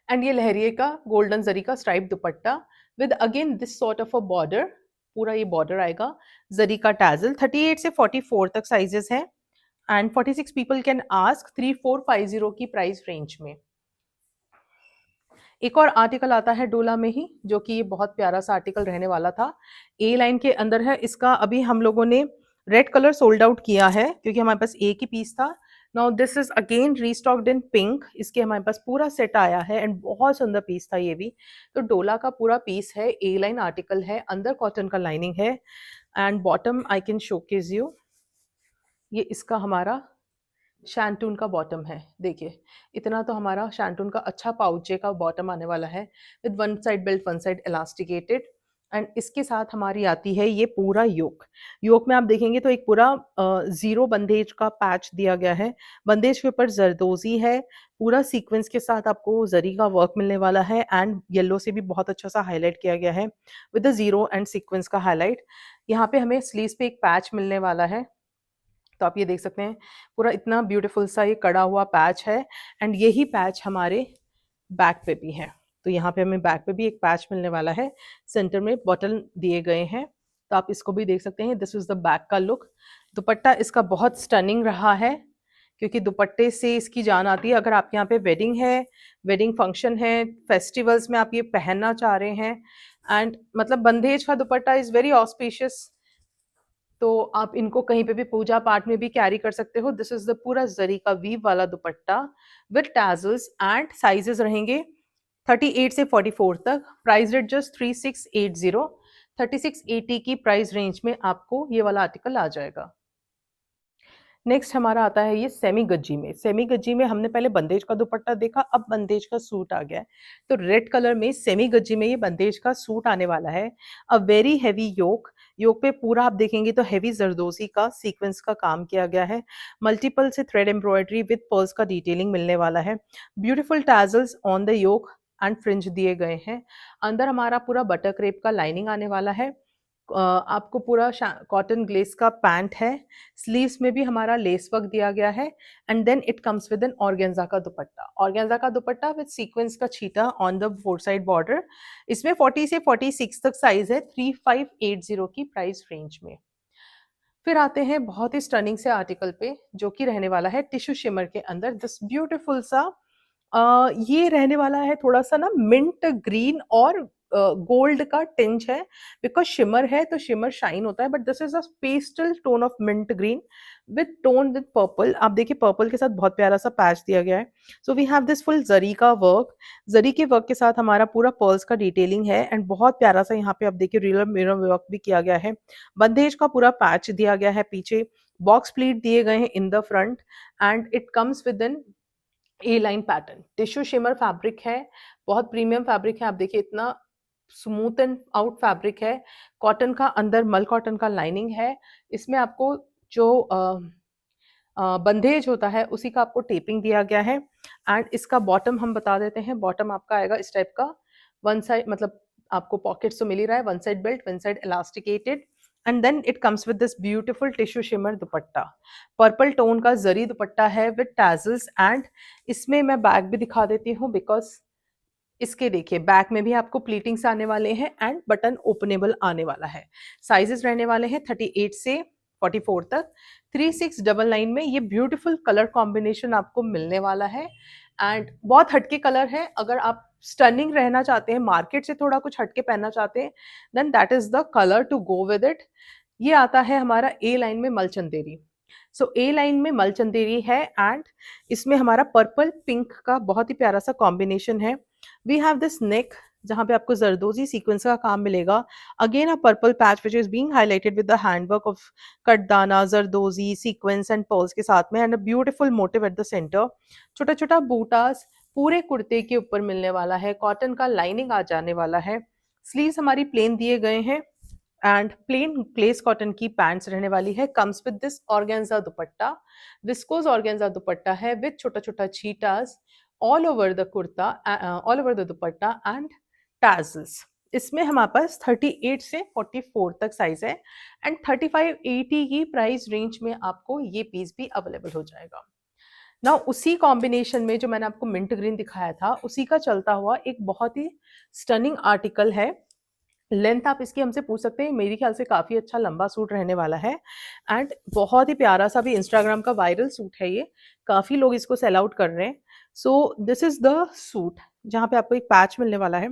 एंड ये लहरिए का गोल्डन जरी का stripe dupatta with again this sort of a border. पूरा ये बॉर्डर आएगा, जरी का टैजल। 38 से 44 तक साइजेस हैं, एंड 46 पीपल कैन आस्क, 3450 की प्राइस रेंज में। एक और आर्टिकल आता है डोला में ही, जो कि ये बहुत प्यारा सा आर्टिकल रहने वाला था। ए लाइन के अंदर है। इसका अभी हम लोगों ने रेड कलर सोल्ड आउट किया है क्योंकि हमारे पास एक ही पीस था। Now this is again restocked in pink. इसके हमारे पास पूरा सेट आया है एंड बहुत सुंदर पीस था ये भी। तो डोला का पूरा पीस है, ए लाइन आर्टिकल है, अंदर कॉटन का लाइनिंग है, and bottom I can showcased you. ये इसका हमारा शैंटून का बॉटम है, देखिए इतना तो हमारा शैंटून का अच्छा पाउचे का बॉटम आने वाला है with one side belt one side elasticated. And इसके साथ हमारी आती है ये पूरा योक। योक में आप देखेंगे तो एक पूरा जीरो बंदेज का पैच दिया गया है, बंदेज के ऊपर जरदोजी है, पूरा सीक्वेंस के साथ आपको जरी का वर्क मिलने वाला है एंड येलो से भी बहुत अच्छा सा हाईलाइट किया गया है with the zero and sequence का हाईलाइट। यहाँ पे हमें स्लीव्स पे एक पैच मिलने वाला है, तो आप ये देख सकते हैं पूरा इतना ब्यूटीफुल सा ये कड़ा हुआ पैच है एंड यही पैच हमारे बैक पे भी है। तो यहाँ पे हमें बैक पे भी एक पैच मिलने वाला है, सेंटर में बटन दिए गए हैं, तो आप इसको भी देख सकते हैं। दिस इज द बैक का लुक। दुपट्टा इसका बहुत स्टनिंग रहा है क्योंकि दुपट्टे से इसकी जान आती है। अगर आपके यहाँ पे वेडिंग है, वेडिंग फंक्शन है, फेस्टिवल्स में आप ये पहनना चाह रहे हैं एंड मतलब बंदेज का दुपट्टा इज वेरी ऑस्पिशियस, तो आप इनको कहीं पे भी पूजा पाठ में भी कैरी कर सकते हो। दिस इज द पूरा जरी का वीव वाला दुपट्टा विद टैजल्स एंड साइजेस रहेंगे 38 से 44 तक। प्राइस रेट जस्ट 3680, 3680 की प्राइस रेंज में आपको ये वाला आर्टिकल आ जाएगा। नेक्स्ट हमारा आता है ये सेमी गज्जी में। सेमी गज्जी में हमने पहले बंदेज का दुपट्टा देखा, अब बंदेज का सूट आ गया है। तो रेड कलर में सेमी गज्जी में ये बंदेज का सूट आने वाला है। अ वेरी हैवी योक, योक पे पूरा आप देखेंगे तो हैवी जरदोजी का सीक्वेंस का काम किया गया है। मल्टीपल से थ्रेड एम्ब्रॉयडरी विद पर्ल्स का डिटेलिंग मिलने वाला है। Beautiful tassels on the yoke and fringe दिए गए हैं। अंदर हमारा पूरा बटर क्रेप का लाइनिंग आने वाला है। आपको पूरा कॉटन ग्लेस का पैंट है, स्लीव्स में भी हमारा लेस वर्क दिया गया है and then it comes with an organza का दुपट्टा। ऑर्गेन्जा का दुपट्टा विद सीक्वेंस का छीटा on the four side border. इसमें 40 से 46 तक साइज है, 3580 की प्राइस रेंज में। फिर आते हैं बहुत ही स्टनिंग से आर्टिकल पे जो कि रहने वाला है टिश्यू शिमर के अंदर दिस ब्यूटीफुल सा। ये रहने वाला है थोड़ा सा ना मिंट ग्रीन और गोल्ड का टिंज है, बिकॉज शिमर है तो शिमर शाइन होता है, but this is a pastel tone of mint green with tone with purple. आप देखिए पर्पल के साथ बहुत प्यारा सा पैच दिया गया है। So we have this full zari का वर्क, जरी के वर्क के साथ हमारा पूरा पर्ल्स का डिटेलिंग है एंड बहुत प्यारा सा यहाँ पे आप देखिए रियल मिरर वर्क भी किया गया है। बंदेज का पूरा पैच दिया गया है, पीछे बॉक्स प्लीट दिए गए हैं in the front and it comes with an A line pattern. Tissue shimmer fabric है, बहुत प्रीमियम फैब्रिक है। आप देखिए इतना स्मूथ एंड आउट फैब्रिक है। कॉटन का अंदर मल कॉटन का लाइनिंग है। इसमें आपको जो बंदेज होता है उसी का आपको टेपिंग दिया गया है एंड इसका बॉटम हम बता देते हैं। बॉटम आपका आएगा इस टाइप का, वन साइड मतलब आपको पॉकेट्स तो मिल ही रहा है, one side belt one side elasticated and then it comes with this beautiful tissue shimmer dupatta. Purple tone का जरी दुपट्टा है विद टैजल्स एंड इसमें मैं बैक भी दिखा देती हूँ बिकॉज इसके देखिए बैक में भी आपको प्लीटिंग्स आने वाले हैं एंड बटन ओपनेबल आने वाला है। साइजेस रहने वाले हैं 38 से 44 तक। 3699 में ये ब्यूटीफुल कलर कॉम्बिनेशन आपको मिलने वाला है एंड बहुत हटके कलर है। अगर आप स्टनिंग रहना चाहते हैं, मार्केट से थोड़ा कुछ हटके पहनना चाहते हैं, then that is the colour to go with it. ये आता है हमारा ए लाइन में मलचंदेरी। सो ए लाइन में मलचंदेरी है एंड इसमें हमारा पर्पल पिंक का बहुत ही प्यारा सा कॉम्बिनेशन है। वी हैव दिस नेक जहाँ पे आपको जरदोजी सीक्वेंस का काम मिलेगा। Again a purple patch which is being highlighted with the handwork of katdana zardozi sequins and pearls के साथ में and a beautiful motif at the centre. छोटा छोटा बूटास पूरे कुर्ते के ऊपर मिलने वाला है, कॉटन का लाइनिंग आ जाने वाला है। स्लीव्स हमारी प्लेन दिए गए हैं एंड प्लेन ग्लेस कॉटन की पैंट्स रहने वाली है। Comes with this organza dupatta, viscose organza dupatta है विद छोटा छोटा छीटास all over the kurta, all over the dupatta and tassels. इसमें हमारे पास 38 से 44 तक साइज है एंड 3580 की प्राइस रेंज में आपको ये पीस भी अवेलेबल हो जाएगा ना। उसी कॉम्बिनेशन में जो मैंने आपको मिंट ग्रीन दिखाया था उसी का चलता हुआ एक बहुत ही स्टनिंग आर्टिकल है। लेंथ आप इसकी हमसे पूछ सकते हैं, मेरे ख्याल से काफ़ी अच्छा लंबा सूट रहने वाला है एंड बहुत ही प्यारा सा भी इंस्टाग्राम का वायरल सूट है ये, काफ़ी लोग इसको सेल आउट कर रहे हैं। सो दिस इज द सूट जहाँ पे आपको एक पैच मिलने वाला है।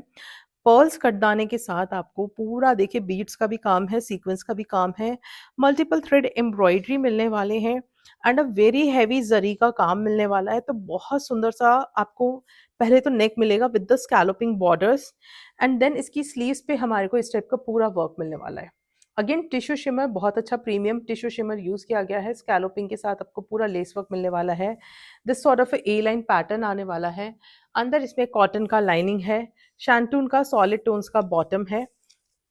पर्ल्स कटदाने के साथ आपको पूरा देखिए बीड्स का भी काम है, सीक्वेंस का भी काम है, मल्टीपल थ्रेड एम्ब्रॉयडरी मिलने वाले हैं एंड अ वेरी हैवी जरी का काम मिलने वाला है। तो बहुत सुंदर सा आपको पहले तो नेक मिलेगा with the scalloping borders and then इसकी स्लीव्स पे हमारे को इस टाइप का पूरा वर्क मिलने वाला है। अगेन टिश्यू शिमर बहुत अच्छा प्रीमियम टिश्यू शिमर यूज किया गया है। स्कैलोपिंग के साथ आपको पूरा लेस वर्क मिलने वाला है। This sort of A line pattern आने वाला है। अंदर इसमें कॉटन का लाइनिंग है। शैंटून का सॉलिड टोन्स का बॉटम है।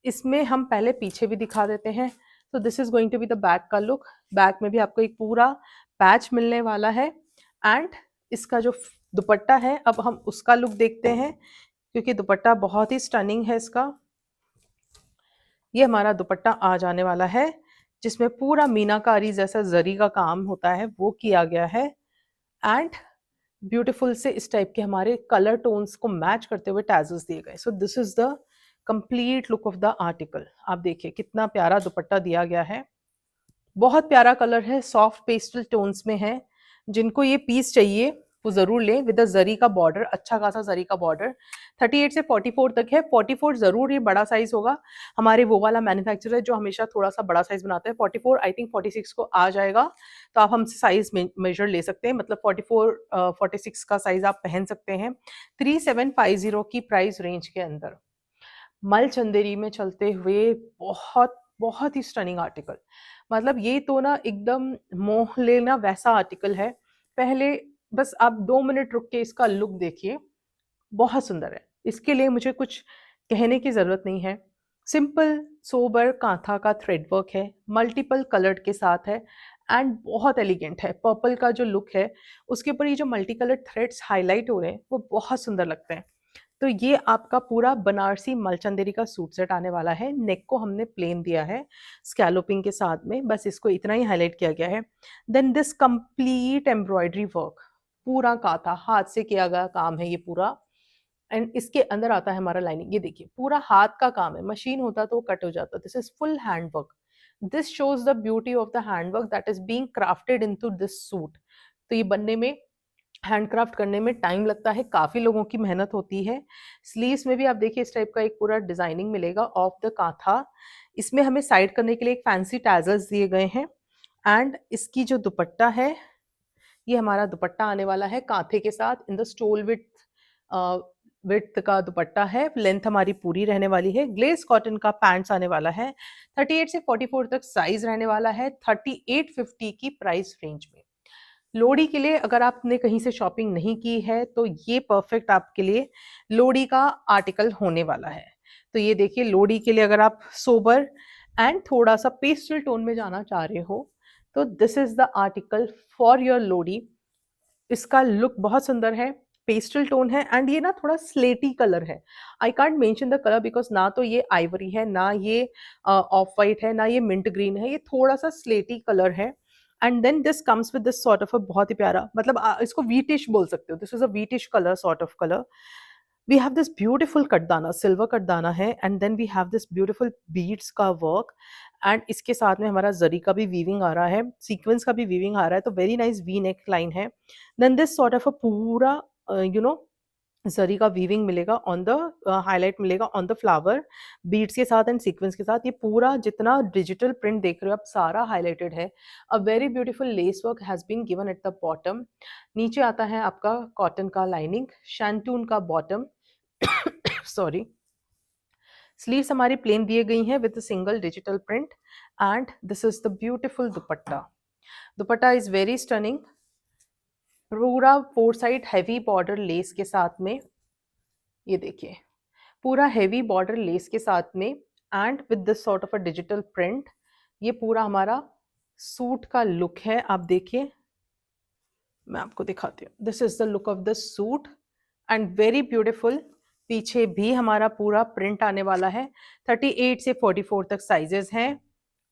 इसमें हम पहले पीछे भी दिखा देते हैं। तो this is going to be the back का लुक। बैक में भी आपको एक पूरा पैच मिलने वाला है। एंड इसका जो दुपट्टा है, अब हम उसका लुक देखते हैं, क्योंकि दुपट्टा बहुत ही स्टनिंग है इसका। ये हमारा दुपट्टा आ जाने वाला है, जिसमें पूरा मीनाकारी जैसा जरी का काम होता है वो किया गया है। एंड ब्यूटीफुल से इस टाइप के हमारे कलर टोन्स को मैच करते हुए टैजल्स दिए गए। सो this is the complete look of the article. आप देखिए कितना प्यारा दुपट्टा दिया गया है। बहुत प्यारा कलर है, सॉफ्ट पेस्टल टोन्स में है। जिनको ये पीस चाहिए वो जरूर लें, विद द जरी का बॉर्डर, अच्छा खासा जरी का बॉर्डर। 38 से 44 तक है। 44 जरूर ये बड़ा साइज होगा। हमारे वो वाला मैन्युफैक्चरर है जो हमेशा थोड़ा सा बड़ा साइज बनाता है। 44 आई थिंक 46 को आ जाएगा, तो आप हमसे साइज मेजर ले सकते हैं। मतलब 44 46 का साइज आप पहन सकते हैं 3750 की प्राइस रेंज के अंदर। मल चंदेरी में चलते हुए बहुत बहुत ही स्टनिंग आर्टिकल। मतलब ये तो ना एकदम मोह लेना वैसा आर्टिकल है। पहले बस आप 2 मिनट रुक के इसका लुक देखिए, बहुत सुंदर है। इसके लिए मुझे कुछ कहने की जरूरत नहीं है। सिंपल सोबर कांथा का थ्रेड वर्क है, मल्टीपल कलर्ड के साथ है एंड बहुत एलिगेंट है। पर्पल का जो लुक है उसके ऊपर ये जो मल्टी कलर्ड थ्रेड्स हाईलाइट हो रहे हैं वो बहुत सुंदर लगते हैं। तो ये आपका पूरा बनारसी मलचंदेरी का सूट सेट आने वाला है। नेक को हमने प्लेन दिया है स्कैलोपिंग के साथ में, बस इसको इतना ही हाईलाइट किया गया है। Then this complete embroidery work, पूरा काथा हाथ से किया गया काम है ये पूरा। एंड इसके अंदर आता है हमारा लाइनिंग। ये देखिए पूरा हाथ का काम है, मशीन होता तो वो कट हो जाता। This is full hand work. This shows the beauty of the hand work that is being crafted into this suit. तो ये बनने में, हैंडक्राफ्ट करने में टाइम लगता है, काफी लोगों की मेहनत होती है। स्लीव्स में भी आप देखिए इस टाइप का एक पूरा डिजाइनिंग मिलेगा ऑफ द कांथा। इसमें हमें साइड करने के लिए एक फैंसी टैजल्स दिए गए हैं। एंड इसकी जो दुपट्टा है, ये हमारा दुपट्टा आने वाला है कांथे के साथ इन द स्टोल विथ का दुपट्टा है। लेंथ हमारी पूरी रहने वाली है। ग्लेस कॉटन का पैंट्स आने वाला है। 38 से 44 तक साइज रहने वाला है, 3850 की प्राइस रेंज में। लोहड़ी के लिए अगर आपने कहीं से शॉपिंग नहीं की है तो ये परफेक्ट आपके लिए लोहड़ी का आर्टिकल होने वाला है। तो ये देखिए, लोहड़ी के लिए अगर आप सोबर एंड थोड़ा सा पेस्टल टोन में जाना चाह रहे हो तो this is the article for your Lohri. इसका लुक बहुत सुंदर है, पेस्टल टोन है एंड ये ना थोड़ा स्लेटी कलर है। I can't mention the colour because ना तो ये आइवरी है, ना ये ऑफ वाइट है, ना ये मिंट ग्रीन है। ये थोड़ा सा स्लेटी कलर है। And then this comes with this sort of a बहुत ही प्यारा, मतलब इसको वीटिश बोल सकते हो। This is a wheatish colour, sort of colour. We have this beautiful katdana, silver katdana है। And then we have this beautiful beads का वर्क। एंड इसके साथ में हमारा जरी का भी वीविंग आ रहा है, सीक्वेंस का भी वीविंग आ रहा है। तो very nice V neckline है। Then this sort of a पूरा जरी का वीविंग मिलेगा ऑन द, हाईलाइट मिलेगा ऑन द फ्लावर बीड्स के साथ एंड सीक्वेंस के साथ। ये पूरा जितना डिजिटल प्रिंट देख रहे हो आप सारा हाईलाइटेड है। A very beautiful lace work has been given at the bottom. नीचे आता है आपका कॉटन का लाइनिंग, शैंटून का बॉटम। सॉरी, स्लीव्स हमारी प्लेन दिए गई हैं with single digital print. And this is the beautiful dupatta. Dupatta is very stunning, पूरा four side heavy border lace के साथ में। ये देखिए पूरा हैवी बॉर्डर लेस के साथ में and with this sort of a digital print. ये पूरा हमारा सूट का लुक है। आप देखिए, मैं आपको दिखाती हूँ। This is the look of the suit and very beautiful. पीछे भी हमारा पूरा प्रिंट आने वाला है। 38 से 44 तक साइजेस हैं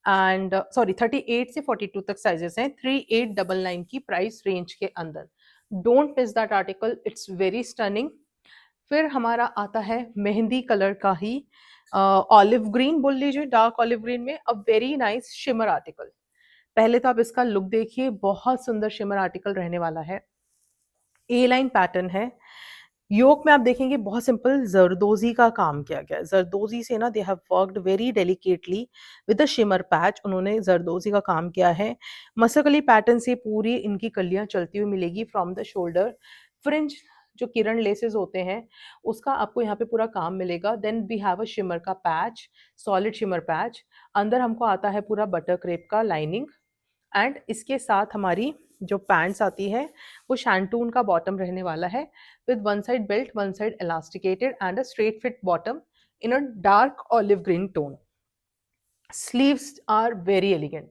एंड सॉरी 38 से 42 तक साइजेस हैं 3899 की प्राइस रेंज के अंदर। Don't miss that article, it's very stunning. फिर हमारा आता है मेहंदी कलर का ही ऑलिव ग्रीन बोल लीजिए, डार्क ऑलिव ग्रीन में अ वेरी नाइस शिमर आर्टिकल। पहले तो आप इसका लुक देखिए, बहुत सुंदर शिमर आर्टिकल रहने वाला है। ए लाइन पैटर्न है। योक में आप देखेंगे बहुत सिंपल जरदोजी का काम किया गया है। जरदोजी से ना they have worked very delicately with a shimmer patch. उन्होंने जरदोजी का काम किया है। मसकली पैटर्न से पूरी इनकी कलियां चलती हुई मिलेगी फ्रॉम द शोल्डर। फ्रिंज जो किरण लेसेस होते हैं उसका आपको यहाँ पे पूरा काम मिलेगा। Then we have a shimmer का पैच, सॉलिड शिमर पैच। अंदर हमको आता है पूरा बटर क्रेप का लाइनिंग, एंड इसके साथ हमारी जो पैंट्स आती है वो शैंटून का बॉटम रहने वाला है, with one side belt, one side elasticated and a straight fit bottom in a dark olive green tone. Sleeves are very elegant.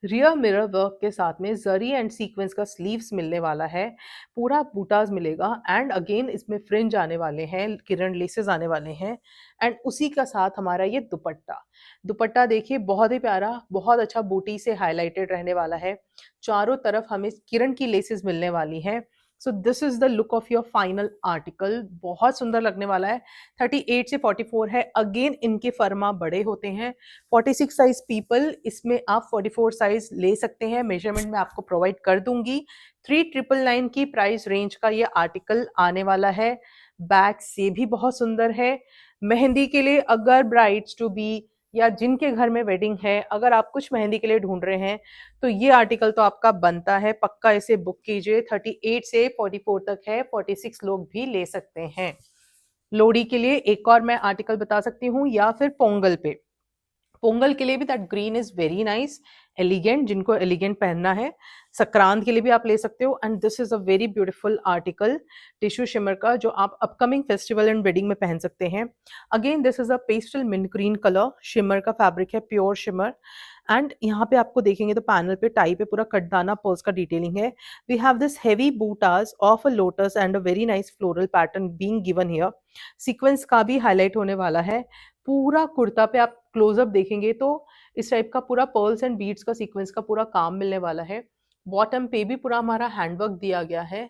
Rear mirror work के साथ में जरी एंड सीक्वेंस का स्लीव्स मिलने वाला है, पूरा बूटाज मिलेगा, एंड अगेन इसमें फ्रिंज आने वाले हैं, किरण लेसेस आने वाले हैं, एंड उसी का साथ हमारा ये दुपट्टा। दुपट्टा देखिए बहुत ही प्यारा, बहुत अच्छा बूटी से हाईलाइटेड रहने वाला है, चारों तरफ हमें किरण की लेसेस मिलने वाली हैं। सो this is the look of your final article. बहुत सुंदर लगने वाला है। 38 से 44 है। अगेन इनके फर्मा बड़े होते हैं। 46 साइज पीपल, इसमें आप 44 साइज ले सकते हैं, मेजरमेंट मैं आपको प्रोवाइड कर दूंगी। 3999 की प्राइस रेंज का ये आर्टिकल आने वाला है। बैक से भी बहुत सुंदर है। मेहंदी के लिए अगर ब्राइड्स टू बी या जिनके घर में वेडिंग है, अगर आप कुछ मेहंदी के लिए ढूंढ रहे हैं तो ये आर्टिकल तो आपका बनता है, पक्का इसे बुक कीजिए। 38 से 44 तक है, 46 लोग भी ले सकते हैं। लोहड़ी के लिए एक और मैं आर्टिकल बता सकती हूँ, या फिर पोंगल पे। पोंगल के लिए भी that green is very nice, elegant, जिनको एलिगेंट पहनना है। संक्रांत के लिए भी आप ले सकते हो, and this is a very beautiful article tissue shimmer का, जो आप अपकमिंग फेस्टिवल एंड वेडिंग में पहन सकते हैं। Again this is a pastel mint green colour, shimmer का फैब्रिक है, प्योर शिमर। एंड यहाँ पे आपको देखेंगे तो पैनल पे टाई पे पूरा कटदाना पर्ल्स का डिटेलिंग है। वी हैव दिस हेवी बूटास of a lotus and a very nice floral pattern being given here. Sequins का भी हाईलाइट होने वाला है। पूरा कुर्ता पे आप क्लोजअप देखेंगे तो इस टाइप का पूरा पर्ल्स एंड बीड्स का सीक्वेंस का पूरा काम मिलने वाला है। बॉटम पे भी पूरा हमारा हैंडवर्क दिया गया है,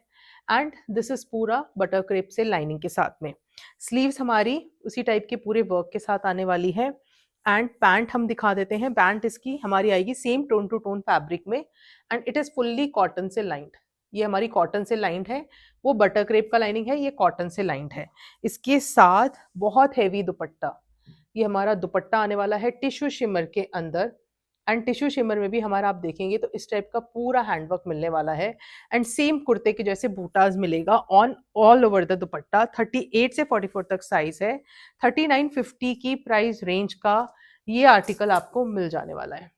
एंड दिस इज पूरा बटर क्रेप से लाइनिंग के साथ में। स्लीव्स हमारी उसी टाइप के पूरे वर्क के साथ आने वाली है, एंड पैंट हम दिखा देते हैं। पैंट इसकी हमारी आएगी same tone to tone fabric में, and it is fully cotton से लाइंड। ये हमारी कॉटन से लाइंड है, वो बटर क्रेप का लाइनिंग है, ये कॉटन से लाइंड है। इसके साथ बहुत हेवी दुपट्टा, ये हमारा दुपट्टा आने वाला है टिश्यू शिमर के अंदर, एंड टिश्यू शिमर में भी हमारा आप देखेंगे तो इस टाइप का पूरा हैंडवर्क मिलने वाला है, एंड सेम कुर्ते के जैसे बूटाज मिलेगा ऑन ऑल ओवर द दुपट्टा। 38 से 44 तक साइज है। 3950 की प्राइस रेंज का ये आर्टिकल आपको मिल जाने वाला है।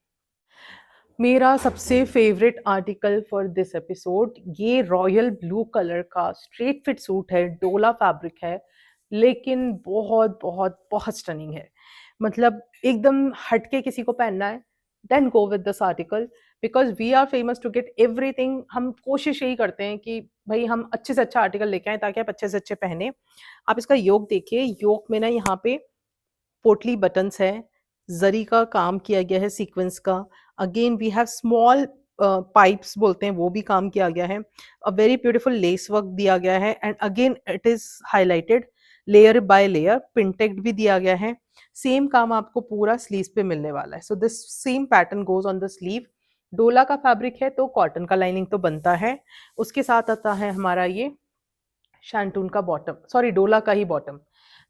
मेरा सबसे favourite article for this episode, ये रॉयल ब्लू कलर का स्ट्रेट फिट सूट है, डोला फैब्रिक है, लेकिन बहुत बहुत बहुत स्टनिंग है। मतलब एकदम हटके किसी को पहनना है, then go with this article, because we are famous to get everything. हम कोशिश यही करते हैं कि भाई हम अच्छे से अच्छा आर्टिकल लेके आए ताकि आप अच्छे से अच्छे पहने। आप इसका योक देखिए, योक में ना यहाँ पे पोटली बटन्स है, जरी का काम किया गया है सीक्वेंस का। Again we have small pipes बोलते हैं, वो भी काम किया गया है। A very beautiful lace work दिया गया है, and again it is highlighted layer by layer, pintuck भी दिया गया है। सेम काम आपको पूरा स्लीव पे मिलने वाला है। So this same pattern goes on the sleeve. डोला का फैब्रिक है तो कॉटन का लाइनिंग तो बनता है। उसके साथ आता है हमारा ये शैंटून का बॉटम, सॉरी डोला का ही बॉटम।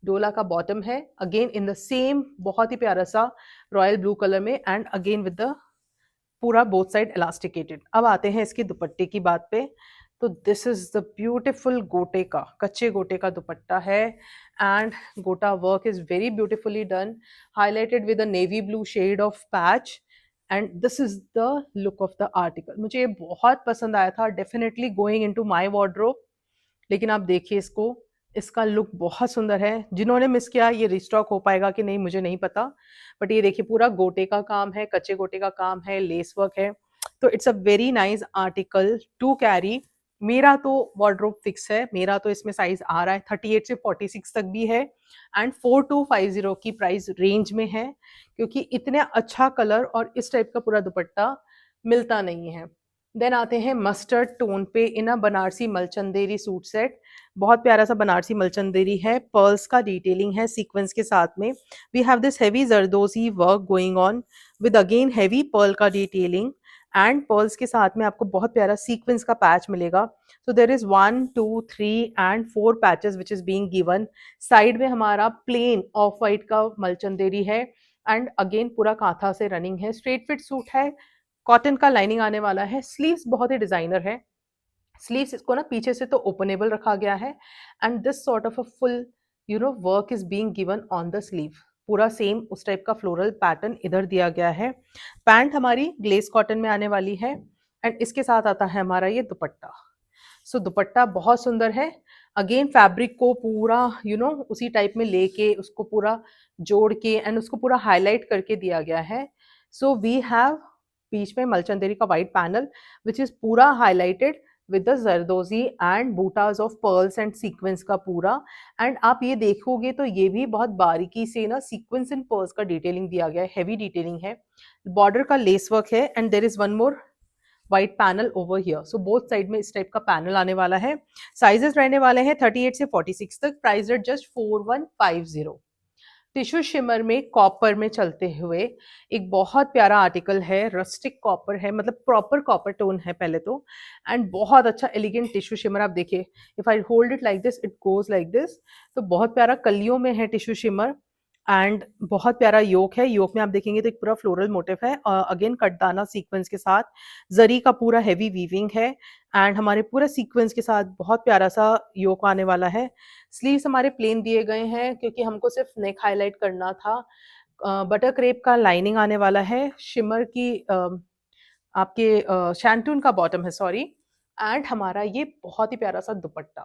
डोला का बॉटम है, अगेन इन द सेम बहुत ही प्यारा सा रॉयल ब्लू कलर में, एंड अगेन विद द पूरा बोथ साइड इलास्टिकेटेड। अब आते हैं इसके दुपट्टे की बात पे। तो दिस इज द ब्यूटिफुल गोटे का, कच्चे गोटे का दुपट्टा है, and gota work is very beautifully done, highlighted with a navy blue shade of patch, and this is the look of the article. मुझे ये बहुत पसंद आया था, definitely going into my wardrobe. लेकिन आप देखिए इसको, इसका लुक बहुत सुंदर है। जिन्होंने मिस किया, ये रिस्टॉक हो पाएगा कि नहीं मुझे नहीं पता, बट ये देखिए पूरा गोटे का काम है, कच्चे गोटे का काम है, लेस वर्क है। तो it's a very nice article to carry. मेरा तो वार्डरोब फिक्स है, मेरा तो इसमें साइज आ रहा है 38 से 46 तक भी है, एंड 4250 की प्राइस रेंज में है, क्योंकि इतने अच्छा कलर और इस टाइप का पूरा दुपट्टा मिलता नहीं है। देन आते हैं मस्टर्ड टोन पे इन अ बनारसी मलचंदेरी सूट सेट। बहुत प्यारा सा बनारसी मलचंदेरी है, पर्ल्स का डिटेलिंग है सीक्वेंस के साथ में। We have this heavy zardozi work going on with again heavy pearl का डिटेलिंग, एंड पर्ल्स के साथ में आपको बहुत प्यारा सीक्वेंस का पैच मिलेगा। So there is 1 2 3 and 4 patches which is being given. Side में हमारा प्लेन ऑफ वाइट का मलचंदेरी है, एंड अगेन पूरा कांथा से रनिंग है। स्ट्रेट फिट सूट है, कॉटन का लाइनिंग आने वाला है। स्लीव्स बहुत ही डिजाइनर है, स्लीव्स इसको ना पीछे से तो ओपनेबल रखा गया है and this sort of a full work is being given on the sleeve. पूरा सेम उस टाइप का फ्लोरल पैटर्न इधर दिया गया है। पैंट हमारी ग्लेस कॉटन में आने वाली है एंड इसके साथ आता है हमारा ये दुपट्टा। सो दुपट्टा बहुत सुंदर है। अगेन फैब्रिक को पूरा उसी टाइप में लेके उसको पूरा जोड़ के एंड उसको पूरा हाईलाइट करके दिया गया है। सो वी हैव बीच में मलचंदेरी का वाइट पैनल विच इज पूरा highlighted with the zardozi and बूटाज ऑफ पर्ल्स एंड सीक्वेंस का पूरा। एंड आप ये देखोगे तो ये भी बहुत बारीकी से ना सीक्वेंस एंड पर्ल्स का डिटेलिंग दिया गया है, हैवी डिटेलिंग है। बॉर्डर का लेस वर्क है and there is one more white panel over here. So both side में इस टाइप का पैनल आने वाला है। साइजेस रहने वाले हैं 38 से 46 तक। Price rate just 4150। Tissue shimmer में कॉपर में चलते हुए एक बहुत प्यारा आर्टिकल है। रस्टिक कॉपर है, मतलब प्रॉपर कॉपर टोन है पहले तो, एंड बहुत अच्छा एलिगेंट टिश्यू शिमर। आप देखिए, if I hold it like this it goes like this. तो बहुत प्यारा कलियों में है टिश्यू शिमर एंड बहुत प्यारा योक है। योक में आप देखेंगे तो एक पूरा फ्लोरल मोटिव है, अगेन कटदाना सीक्वेंस के साथ। जरी का पूरा हैवी वीविंग है एंड हमारे पूरे सीक्वेंस के साथ बहुत प्यारा सा योक आने वाला है। स्लीव्स हमारे प्लेन दिए गए हैं क्योंकि हमको सिर्फ नेक हाईलाइट करना था। बटर क्रेप का लाइनिंग आने वाला है। शिमर की आपके शैंटून का बॉटम है, सॉरी। एंड हमारा ये बहुत ही प्यारा सा दुपट्टा।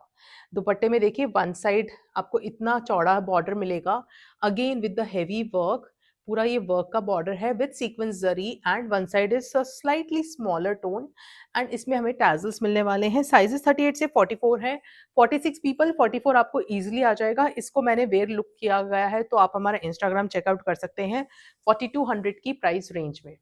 दुपट्टे में देखिए वन साइड आपको इतना चौड़ा बॉर्डर मिलेगा, again with the heavy work. पूरा ये वर्क का बॉर्डर है with sequence zari and one side is slightly smaller tone and इसमें हमें टैजल्स मिलने वाले हैं। साइजेस 38 से 44 है। 46 पीपल 44 आपको इजीली आ जाएगा। इसको मैंने वेयर लुक किया गया है तो आप हमारा इंस्टाग्राम चेकआउट कर सकते हैं 4200 की प्राइस रेंज में।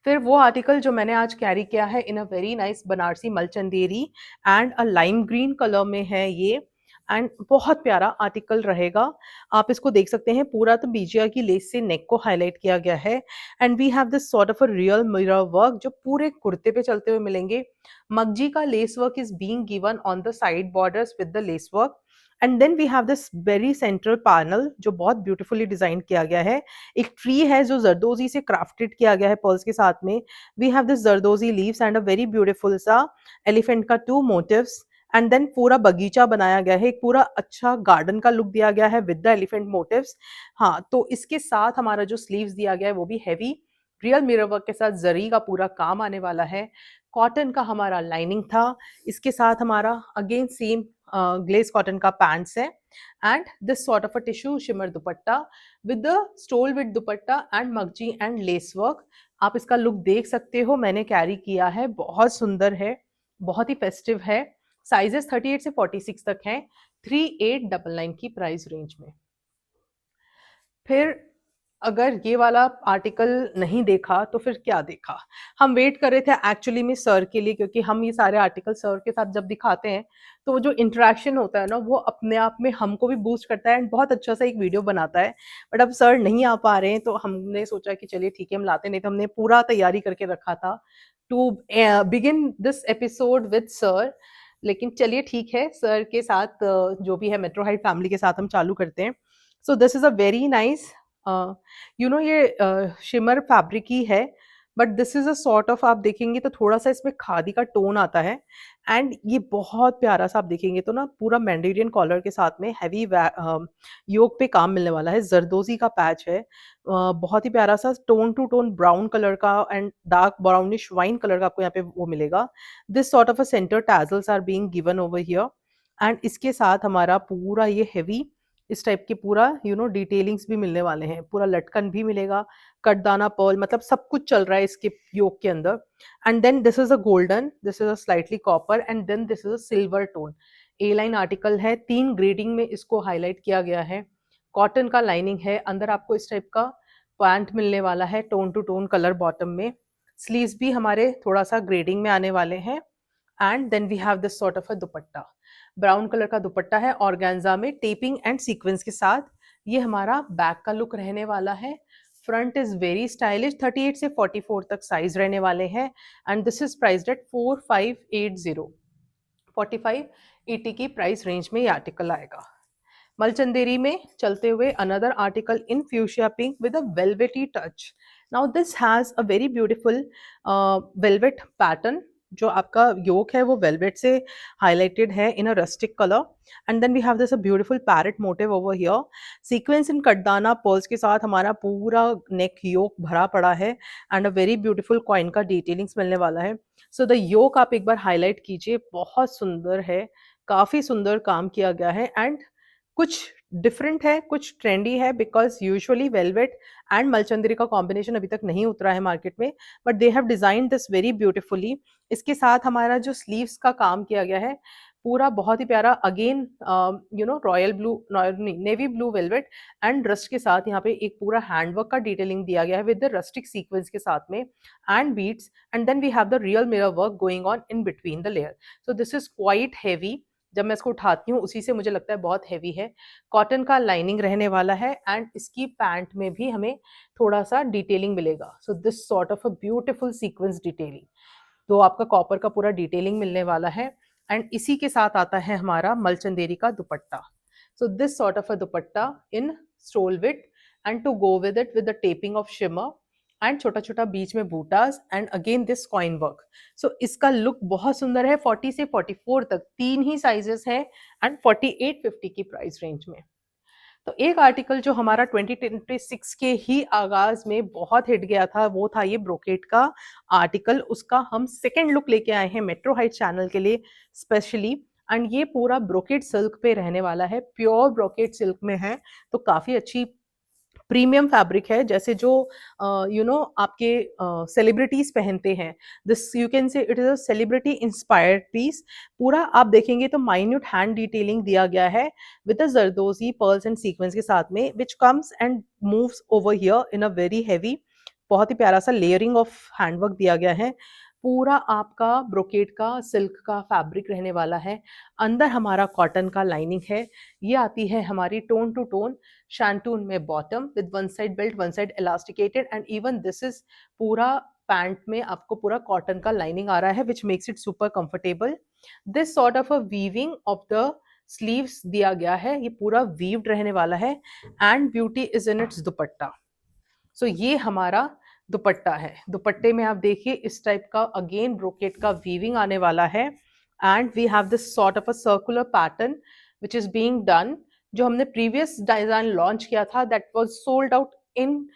फिर वो आर्टिकल जो मैंने आज कैरी किया है in a very nice Banarasi Malchanderi and a lime green colour में है ये, एंड बहुत प्यारा आर्टिकल रहेगा। आप इसको देख सकते हैं, पूरा तो बीजिया की लेस से नेक को हाईलाइट किया गया है and we have this sort of a real mirror work जो पूरे कुर्ते पे चलते हुए मिलेंगे। मगजी का lace work is being given on the side borders with the lace work and then we have this very central panel जो बहुत ब्यूटीफुली डिजाइन किया गया है। एक ट्री है जो जरदोजी से क्राफ्टेड किया गया है पर्ल्स के साथ में। We have this zardozi leaves and a very beautiful सा एलिफेंट का टू मोटिव्स एंड देन पूरा बगीचा बनाया गया है, एक पूरा अच्छा गार्डन का लुक दिया गया है विद द एलिफेंट मोटिव्स। हाँ, तो इसके साथ हमारा जो स्लीव्स दिया गया है वो भी हैवी रियल मिरर वर्क के साथ जरी का पूरा काम आने वाला है। कॉटन का हमारा लाइनिंग था। इसके साथ हमारा अगेन सेम ग्लेज कॉटन का पैंट्स है and this sort of a tissue shimmer dupatta with the stole with dupatta and मगजी एंड लेस वर्क। आप इसका लुक देख सकते हो, मैंने कैरी किया है, बहुत सुंदर है, बहुत ही फेस्टिव है। साइजेस 38 से 46 तक हैं, 3899 की प्राइस रेंज में। फिर अगर ये वाला आर्टिकल नहीं देखा तो फिर क्या देखा? हम वेट कर रहे थे एक्चुअली में सर के लिए, क्योंकि हम ये सारे आर्टिकल सर के साथ जब दिखाते हैं तो वो जो इंटरेक्शन होता है ना वो अपने आप में हमको भी बूस्ट करता है एंड बहुत अच्छा सा एक वीडियो बनाता है। बट अब सर नहीं आ पा रहे हैं तो हमने सोचा कि चलिए ठीक है हम लाते, नहीं तो हमने पूरा तैयारी करके रखा था to begin this episode with sir. लेकिन चलिए ठीक है, सर के साथ जो भी है मेट्रो हाइट फैमिली के साथ हम चालू करते हैं। सो this is a very nice ये शिमर फैब्रिक ही है, but this is a sort of, आप देखेंगे तो थोड़ा सा इसमें खादी का टोन आता है एंड ये बहुत प्यारा सा, आप देखेंगे तो ना पूरा मैंडेरियन कॉलर के साथ में हैवी योक पे काम मिलने वाला है। जरदोजी का पैच है, बहुत ही प्यारा सा tone to tone brown colour का and dark brownish wine colour का आपको यहाँ पे वो मिलेगा। This sort of a centre tassels are being given over here and इसके साथ हमारा पूरा ये हैवी इस टाइप के पूरा डिटेलिंग्स भी मिलने वाले हैं। पूरा लटकन भी मिलेगा, कटदाना पर्ल, मतलब सब कुछ चल रहा है इसके योक के अंदर। And then this is a golden, this is a slightly copper and then this is a silver tone. A line article है, 3 ग्रेडिंग में इसको हाईलाइट किया गया है। कॉटन का लाइनिंग है, अंदर आपको इस टाइप का पैंट मिलने वाला है tone to tone colour bottom में। स्लीव्स भी हमारे थोड़ा सा ग्रेडिंग में आने वाले हैं and then we have this sort of a dupatta. Brown colour का दुपट्टा है ऑर्गेन्जा में टेपिंग एंड सीक्वेंस के साथ। ये हमारा बैक का लुक रहने वाला है। फ्रंट इज वेरी स्टाइलिश, 38 से 44 तक साइज रहने वाले हैं and this is priced eight 4580। 4580 की प्राइस रेंज में ये आर्टिकल आएगा। मलचंदेरी में चलते हुए another article in fuchsia pink with a velvety touch. Now this has a very beautiful velvet pattern जो आपका योक है वो वेलवेट से हाईलाइटेड है in a rustic colour. And then we have this a beautiful parrot motif over here. Sequins in katdana pearls के साथ हमारा पूरा नेक योक भरा पड़ा है and a very beautiful coin का डिटेलिंग्स मिलने वाला है. सो द योक आप एक बार हाईलाइट कीजिए, बहुत सुंदर है, काफी सुंदर काम किया गया है एंड कुछ डिफरेंट है, कुछ ट्रेंडी है, बिकॉज यूजुअली वेलवेट एंड मलचंदरी का कॉम्बिनेशन अभी तक नहीं उतरा है मार्केट में, but they have design this very beautifully. इसके साथ हमारा जो स्लीव्स का काम किया गया है पूरा बहुत ही प्यारा, again royal blue, navy blue velvet and rust के साथ यहाँ पे एक पूरा हैंडवर्क का डिटेलिंग दिया गया है विद द रस्टिक सीक्वेंस के साथ में and beads. And then we have the real mirror work going on in between the layer. So this is quite heavy. जब मैं इसको उठाती हूँ उसी से मुझे लगता है बहुत हैवी है. कॉटन का लाइनिंग रहने वाला है एंड इसकी पैंट में भी हमें थोड़ा सा डिटेलिंग मिलेगा. सो this sort of a beautiful sequence detailing, तो आपका कॉपर का पूरा डिटेलिंग मिलने वाला है. एंड इसी के साथ आता है हमारा मलचंदेरी का dupatta. So this sort of a dupatta in stole with and to go with it with the taping of shimmer and छोटा छोटा बीच में बूटास and again this coin work. So इसका लुक बहुत सुंदर है. 40 से 44 तक तीन ही साइजेस हैं एंड 4850 की प्राइस रेंज में. तो एक आर्टिकल जो हमारा 2026 के ही आगाज में बहुत हिट गया था वो था ये ब्रोकेट का आर्टिकल. उसका हम सेकेंड लुक लेके आए हैं मेट्रो हाइट चैनल के लिए स्पेशली. एंड ये पूरा ब्रोकेट सिल्क पे रहने वाला है, प्योर ब्रोकेट सिल्क में है, तो काफी अच्छी प्रीमियम फैब्रिक है, जैसे जो आपके सेलिब्रिटीज पहनते हैं. This you can say it is a celebrity inspired piece. पूरा आप देखेंगे तो माइन्यूट हैंड डिटेलिंग दिया गया है with the zardozi pearls and sequins के साथ में, which comes and moves over here in a very heavy. बहुत ही प्यारा सा लेयरिंग ऑफ हैंडवर्क दिया गया है. पूरा आपका ब्रोकेट का सिल्क का फैब्रिक रहने वाला है. अंदर हमारा कॉटन का लाइनिंग है. ये आती है हमारी टोन टू टोन शैंटून में bottom with one side belt, one side elasticated and even this is पूरा पैंट में आपको पूरा कॉटन का लाइनिंग आ रहा है which makes it super comfortable. This sort of a weaving of the sleeves दिया गया है, ये पूरा वीव्ड रहने वाला है and beauty is in its dupatta. So ये हमारा दुपट्टा है. दुपट्टे में आप देखिए इस टाइप का अगेन ब्रोकेट का वीविंग आने वाला है and we have this sort of a circular pattern which is being done. जो हमने प्रीवियस डिजाइन लॉन्च किया था that was sold out in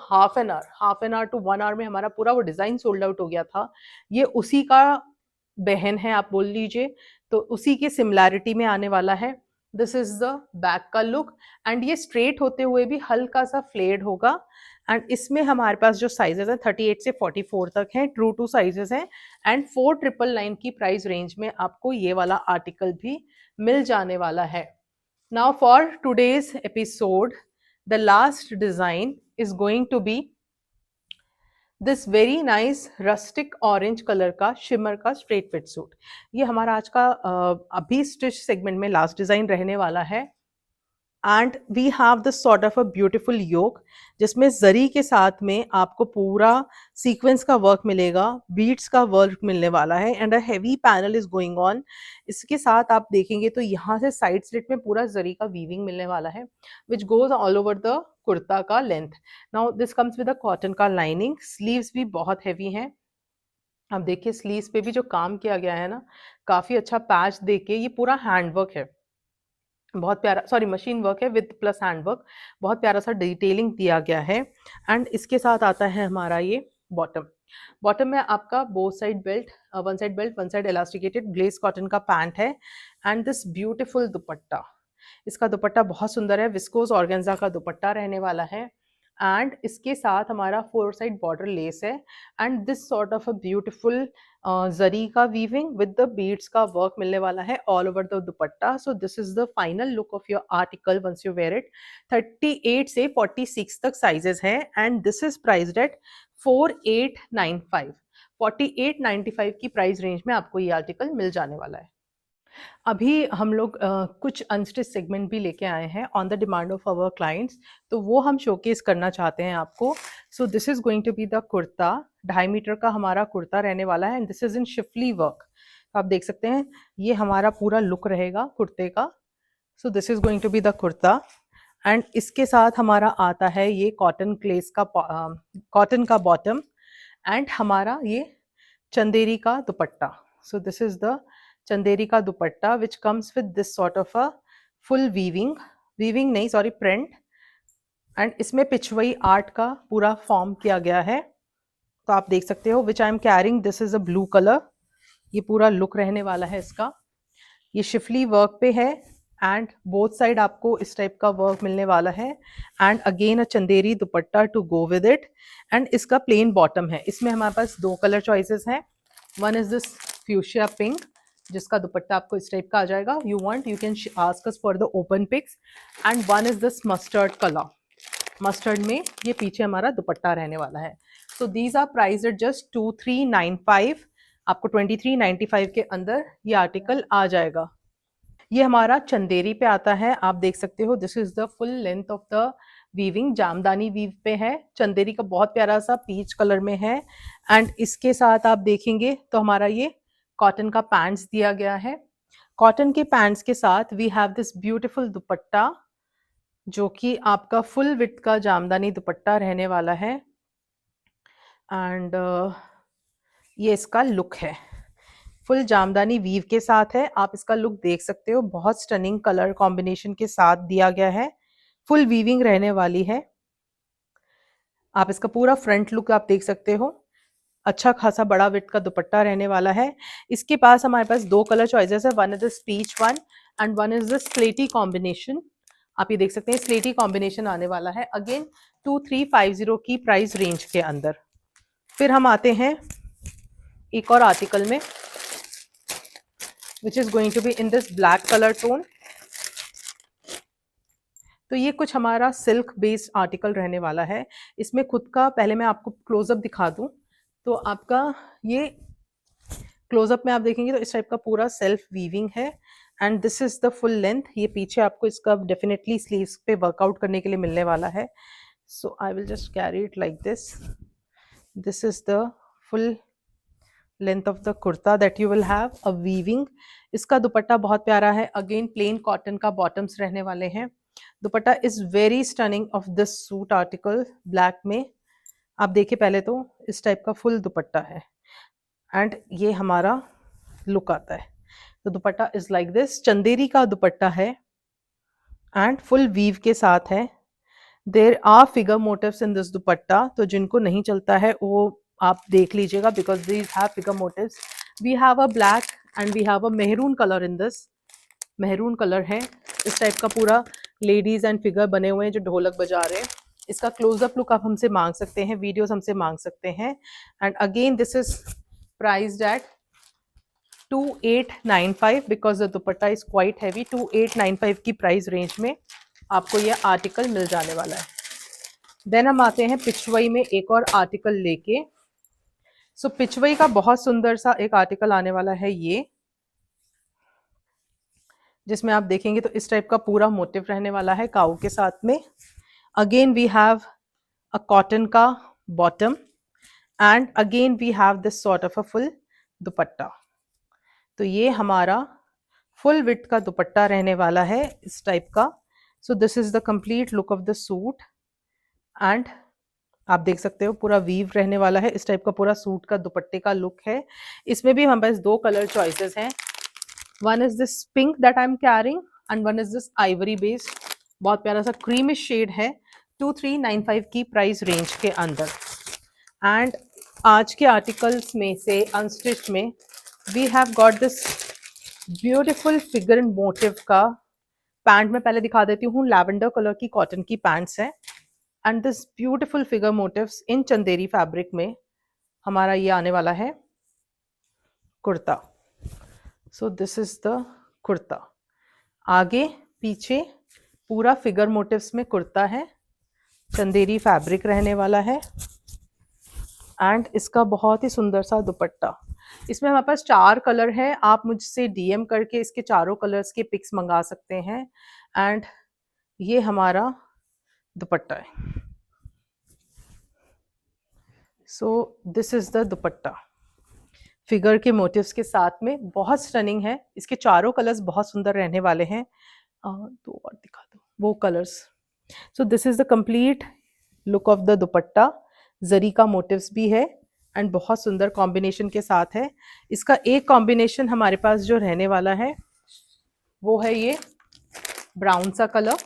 half an hour to 1 hour में हमारा पूरा वो डिजाइन सोल्ड आउट हो गया था. ये उसी का बहन है आप बोल लीजिए, तो उसी के सिमिलैरिटी में आने वाला है. दिस इज द बैक का लुक एंड ये स्ट्रेट होते हुए भी हल्का सा फ्लेड होगा. एंड इसमें हमारे पास जो साइजेस हैं 38 से 44 तक हैं, ट्रू टू साइजेस हैं एंड 4999 की प्राइस रेंज में आपको ये वाला आर्टिकल भी मिल जाने वाला है. Now for today's episode, the last design is going to be this very nice rustic orange color का shimmer का straight fit suit. ये हमारा आज का अभी स्टिच सेगमेंट में लास्ट डिजाइन रहने वाला है. And we have this sort of a beautiful yoke जिसमें जरी के साथ में आपको पूरा सीक्वेंस का वर्क मिलेगा, बीड्स का वर्क मिलने वाला है and a heavy panel is going on. इसके साथ आप देखेंगे तो यहाँ से साइड स्लिट में पूरा जरी का वीविंग मिलने वाला है which goes all over the kurta का length. Now this comes with a cotton का लाइनिंग. स्लीव्स भी बहुत हैवी हैं. आप देखिए स्लीव्स पे भी जो काम किया गया है ना, काफी अच्छा पैच देके, ये पूरा हैंडवर्क है, बहुत प्यारा, सॉरी मशीन वर्क है विद प्लस हैंड वर्क. बहुत प्यारा सा डिटेलिंग दिया गया है. एंड इसके साथ आता है हमारा ये बॉटम. बॉटम में आपका both side belt, one side elasticated glace cotton का पैंट है एंड दिस ब्यूटिफुल दुपट्टा. इसका दुपट्टा बहुत सुंदर है, विस्कोस ऑर्गेन्जा का दुपट्टा रहने वाला है एंड इसके साथ हमारा 4 साइड बॉर्डर लेस है and this sort of a beautiful zari का वीविंग विद द बीड्स का वर्क मिलने वाला है all over the dupatta. So this is the final look of your article once you wear it. 38 से 46 तक साइजेस हैं and this is priced at 4895. 4895 की price range में आपको ये आर्टिकल मिल जाने वाला है. अभी हम लोग कुछ अनस्टिच सेगमेंट भी लेके आए हैं on the demand of our clients, तो वो हम शोकेस करना चाहते हैं आपको. So this is going to be the kurta. 2.5 metre का हमारा कुर्ता रहने वाला है and this is in schiffli work. आप देख सकते हैं ये हमारा पूरा लुक रहेगा कुर्ते का. So this is going to be the kurta and इसके साथ हमारा आता है ये कॉटन ग्लेस का कॉटन का बॉटम एंड हमारा ये चंदेरी का दुपट्टा. So this is the Chanderi का दुपट्टा which comes with this sort of a full weaving नहीं सॉरी print, एंड इसमें पिछवई आर्ट का पूरा फॉर्म किया गया है. तो आप देख सकते हो which I am carrying. This is a blue colour. ये पूरा लुक रहने वाला है इसका. ये शिफली वर्क पे है एंड बोथ साइड आपको इस टाइप का वर्क मिलने वाला है. And again a Chanderi dupatta to go with it. And इसका प्लेन बॉटम है. इसमें हमारे पास दो कलर चॉइसेस हैं. One is this fuchsia pink जिसका दुपट्टा आपको इस टाइप का आ जाएगा. You want you can ask us for the open pics. And one is this mustard colour. Mustard में ये पीछे हमारा दुपट्टा रहने वाला है. So these are price at just 2395. आपको 2395 के अंदर ये आर्टिकल आ जाएगा. ये हमारा चंदेरी पे आता है. आप देख सकते हो this is the full length of the weaving. Jamdani weave पे है. चंदेरी का बहुत प्यारा सा पीच कलर में है. एंड इसके साथ आप देखेंगे तो हमारा ये कॉटन का पैंट्स दिया गया है. कॉटन के पैंट्स के साथ we have this beautiful dupatta जो कि आपका फुल विड्थ का जामदानी दुपट्टा रहने वाला है. एंड ये इसका लुक है. फुल जामदानी वीव के साथ है. आप इसका लुक देख सकते हो. बहुत स्टनिंग कलर कॉम्बिनेशन के साथ दिया गया है. फुल वीविंग रहने वाली है. आप इसका पूरा फ्रंट लुक आप देख सकते हो. अच्छा खासा बड़ा विड्थ का दुपट्टा रहने वाला है. इसके पास हमारे पास दो कलर चॉइसेस है. One is the speech one and one is the स्लेटी कॉम्बिनेशन. आप ये देख सकते हैं स्लेटी कॉम्बिनेशन आने वाला है. अगेन 2350 की प्राइस रेंज के अंदर. फिर हम आते हैं एक और आर्टिकल में which is going to be in this black colour tone. तो ये कुछ हमारा सिल्क बेस्ड आर्टिकल रहने वाला है. इसमें खुद का पहले मैं आपको क्लोजअप दिखा दूं तो आपका ये क्लोजअप में आप देखेंगे तो इस टाइप का पूरा सेल्फ वीविंग है. And this is the full length. ये पीछे आपको इसका डेफिनेटली स्लीव्स पे वर्कआउट करने के लिए मिलने वाला है. So I will just carry it like this. This is the full length of the kurta that you will have a weaving. इसका दुपट्टा बहुत प्यारा है. अगेन प्लेन कॉटन का बॉटम्स रहने वाले हैं. Dupatta is very stunning of this suit article black में. आप देखिए पहले तो इस टाइप का फुल दुपट्टा है एंड ये हमारा लुक आता है. तो dupatta is like this. Chanderi का दुपट्टा है एंड फुल वीव के साथ है. There are figure motifs in this dupatta. तो जिनको नहीं चलता है वो आप देख लीजिएगा because these have figure motifs. We have a black and we have a maroon colour in this. Maroon colour है. इस टाइप का पूरा लेडीज एंड फिगर बने हुए हैं जो ढोलक बजा रहे हैं. इसका क्लोजअप लुक आप हमसे मांग सकते हैं. वीडियोस हमसे मांग सकते हैं. And again this is priced eight 2895 because the dupatta is quite heavy. 2895 की प्राइस रेंज में आपको ये आर्टिकल मिल जाने वाला है. देन हम आते हैं पिछवई में एक और आर्टिकल लेके. सो पिछवई का बहुत सुंदर सा एक आर्टिकल आने वाला है ये, जिसमें आप देखेंगे तो इस टाइप का पूरा मोटिव रहने वाला है काऊ के साथ में. Again we have a cotton का bottom and again we have this sort of a full dupatta. तो ये हमारा फुल विड्थ का दुपट्टा रहने वाला है इस टाइप का. So this is the complete look of the suit. And आप देख सकते हो पूरा वीव रहने वाला है. इस टाइप का पूरा सूट का दुपट्टे का लुक है. इसमें भी हमारे पास दो कलर चॉइसेस हैं. One is this pink that I am carrying and one is this Ivory based. बहुत प्यारा सा क्रीमिश शेड है. 2395 की प्राइस रेंज के अंदर. एंड आज के आर्टिकल्स में से अनस्टिच में we have got this beautiful figure and motif का पैंट. मैं पहले दिखा देती हूँ. लैवेंडर कलर की कॉटन की पैंट्स है and this beautiful figure motifs in Chanderi fabric में हमारा ये आने वाला है kurta. So this is the kurta. आगे पीछे पूरा फिगर मोटिव्स में कुर्ता है. चंदेरी फैब्रिक रहने वाला है एंड इसका बहुत ही सुंदर सा दुपट्टा. इसमें हमारे पास 4 कलर है. आप मुझसे डीएम करके इसके चारों कलर्स के पिक्स मंगा सकते हैं. एंड ये हमारा दुपट्टा है. So this is the dupatta figure के मोटिव्स के साथ में. बहुत स्टनिंग है. इसके चारों कलर्स बहुत सुंदर रहने वाले हैं. दो और दिखा दो वो colours. So this is the complete look of the dupatta. Zari का मोटिव्स भी है एंड बहुत सुंदर कॉम्बिनेशन के साथ है। इसका एक कॉम्बिनेशन हमारे पास जो रहने वाला है वो है ये ब्राउन सा कलर।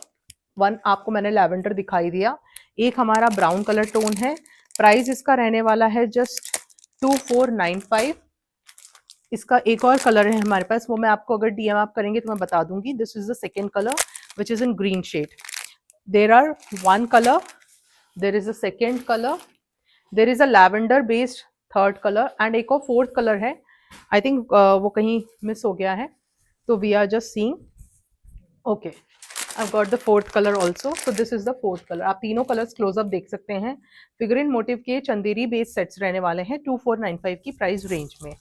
वन आपको मैंने लैवेंडर दिखाई दिया, एक हमारा ब्राउन कलर टोन है। प्राइस इसका रहने वाला है जस्ट 2495। इसका एक और कलर है हमारे पास, वो मैं आपको अगर डीएम आप करेंगे तो मैं बता दूंगी। This is the second colour which is in green shade. There are one colour, there is a second colour, there is a lavender based third colour and एक और फोर्थ कलर है। आई थिंक वो कहीं miss हो गया है, तो we are just seeing. Okay, I've got the fourth color also. So this is the fourth color. आप तीनों कलर्स क्लोजअप देख सकते हैं। फिगर इन मोटिव के चंदेरी बेस्ड सेट्स रहने वाले हैं 2495 की प्राइस रेंज में।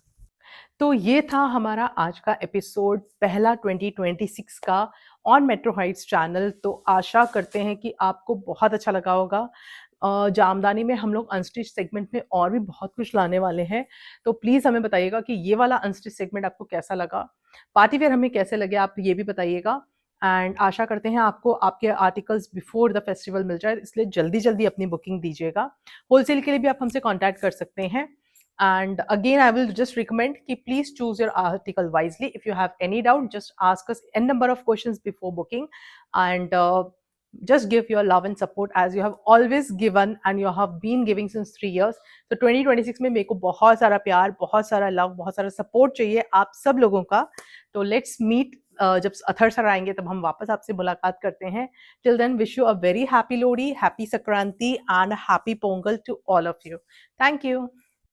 तो ये था हमारा आज का एपिसोड, पहला 2026 का ऑन मेट्रो हाइट्स चैनल। तो आशा करते हैं कि आपको बहुत अच्छा लगा होगा। जामदानी में हम लोग अनस्टिच सेगमेंट में और भी बहुत कुछ लाने वाले हैं, तो प्लीज़ हमें बताइएगा कि ये वाला अनस्टिच सेगमेंट आपको कैसा लगा, पार्टी वेयर हमें कैसे लगे, आप ये भी बताइएगा। एंड आशा करते हैं आपको आपके आर्टिकल्स बिफोर द फेस्टिवल मिल जाए, इसलिए जल्दी जल्दी अपनी बुकिंग दीजिएगा। होलसेल के लिए भी आप हमसे कॉन्टैक्ट कर सकते हैं। And again, I will just recommend कि please choose your article wisely. If you have any doubt, just ask us n number of questions before booking, and just give your love and support as you have always given and you have been giving since 3 years. तो 2026 में मेरे को बहुत सारा प्यार, बहुत सारा love, बहुत सारा सपोर्ट चाहिए आप सब लोगों का। तो लेट्स मीट जब अथर सर आएंगे तब हम वापस आपसे मुलाकात करते हैं। Till then wish you a very happy Lohri, happy Sankranti and happy Pongal to all of you. Thank you.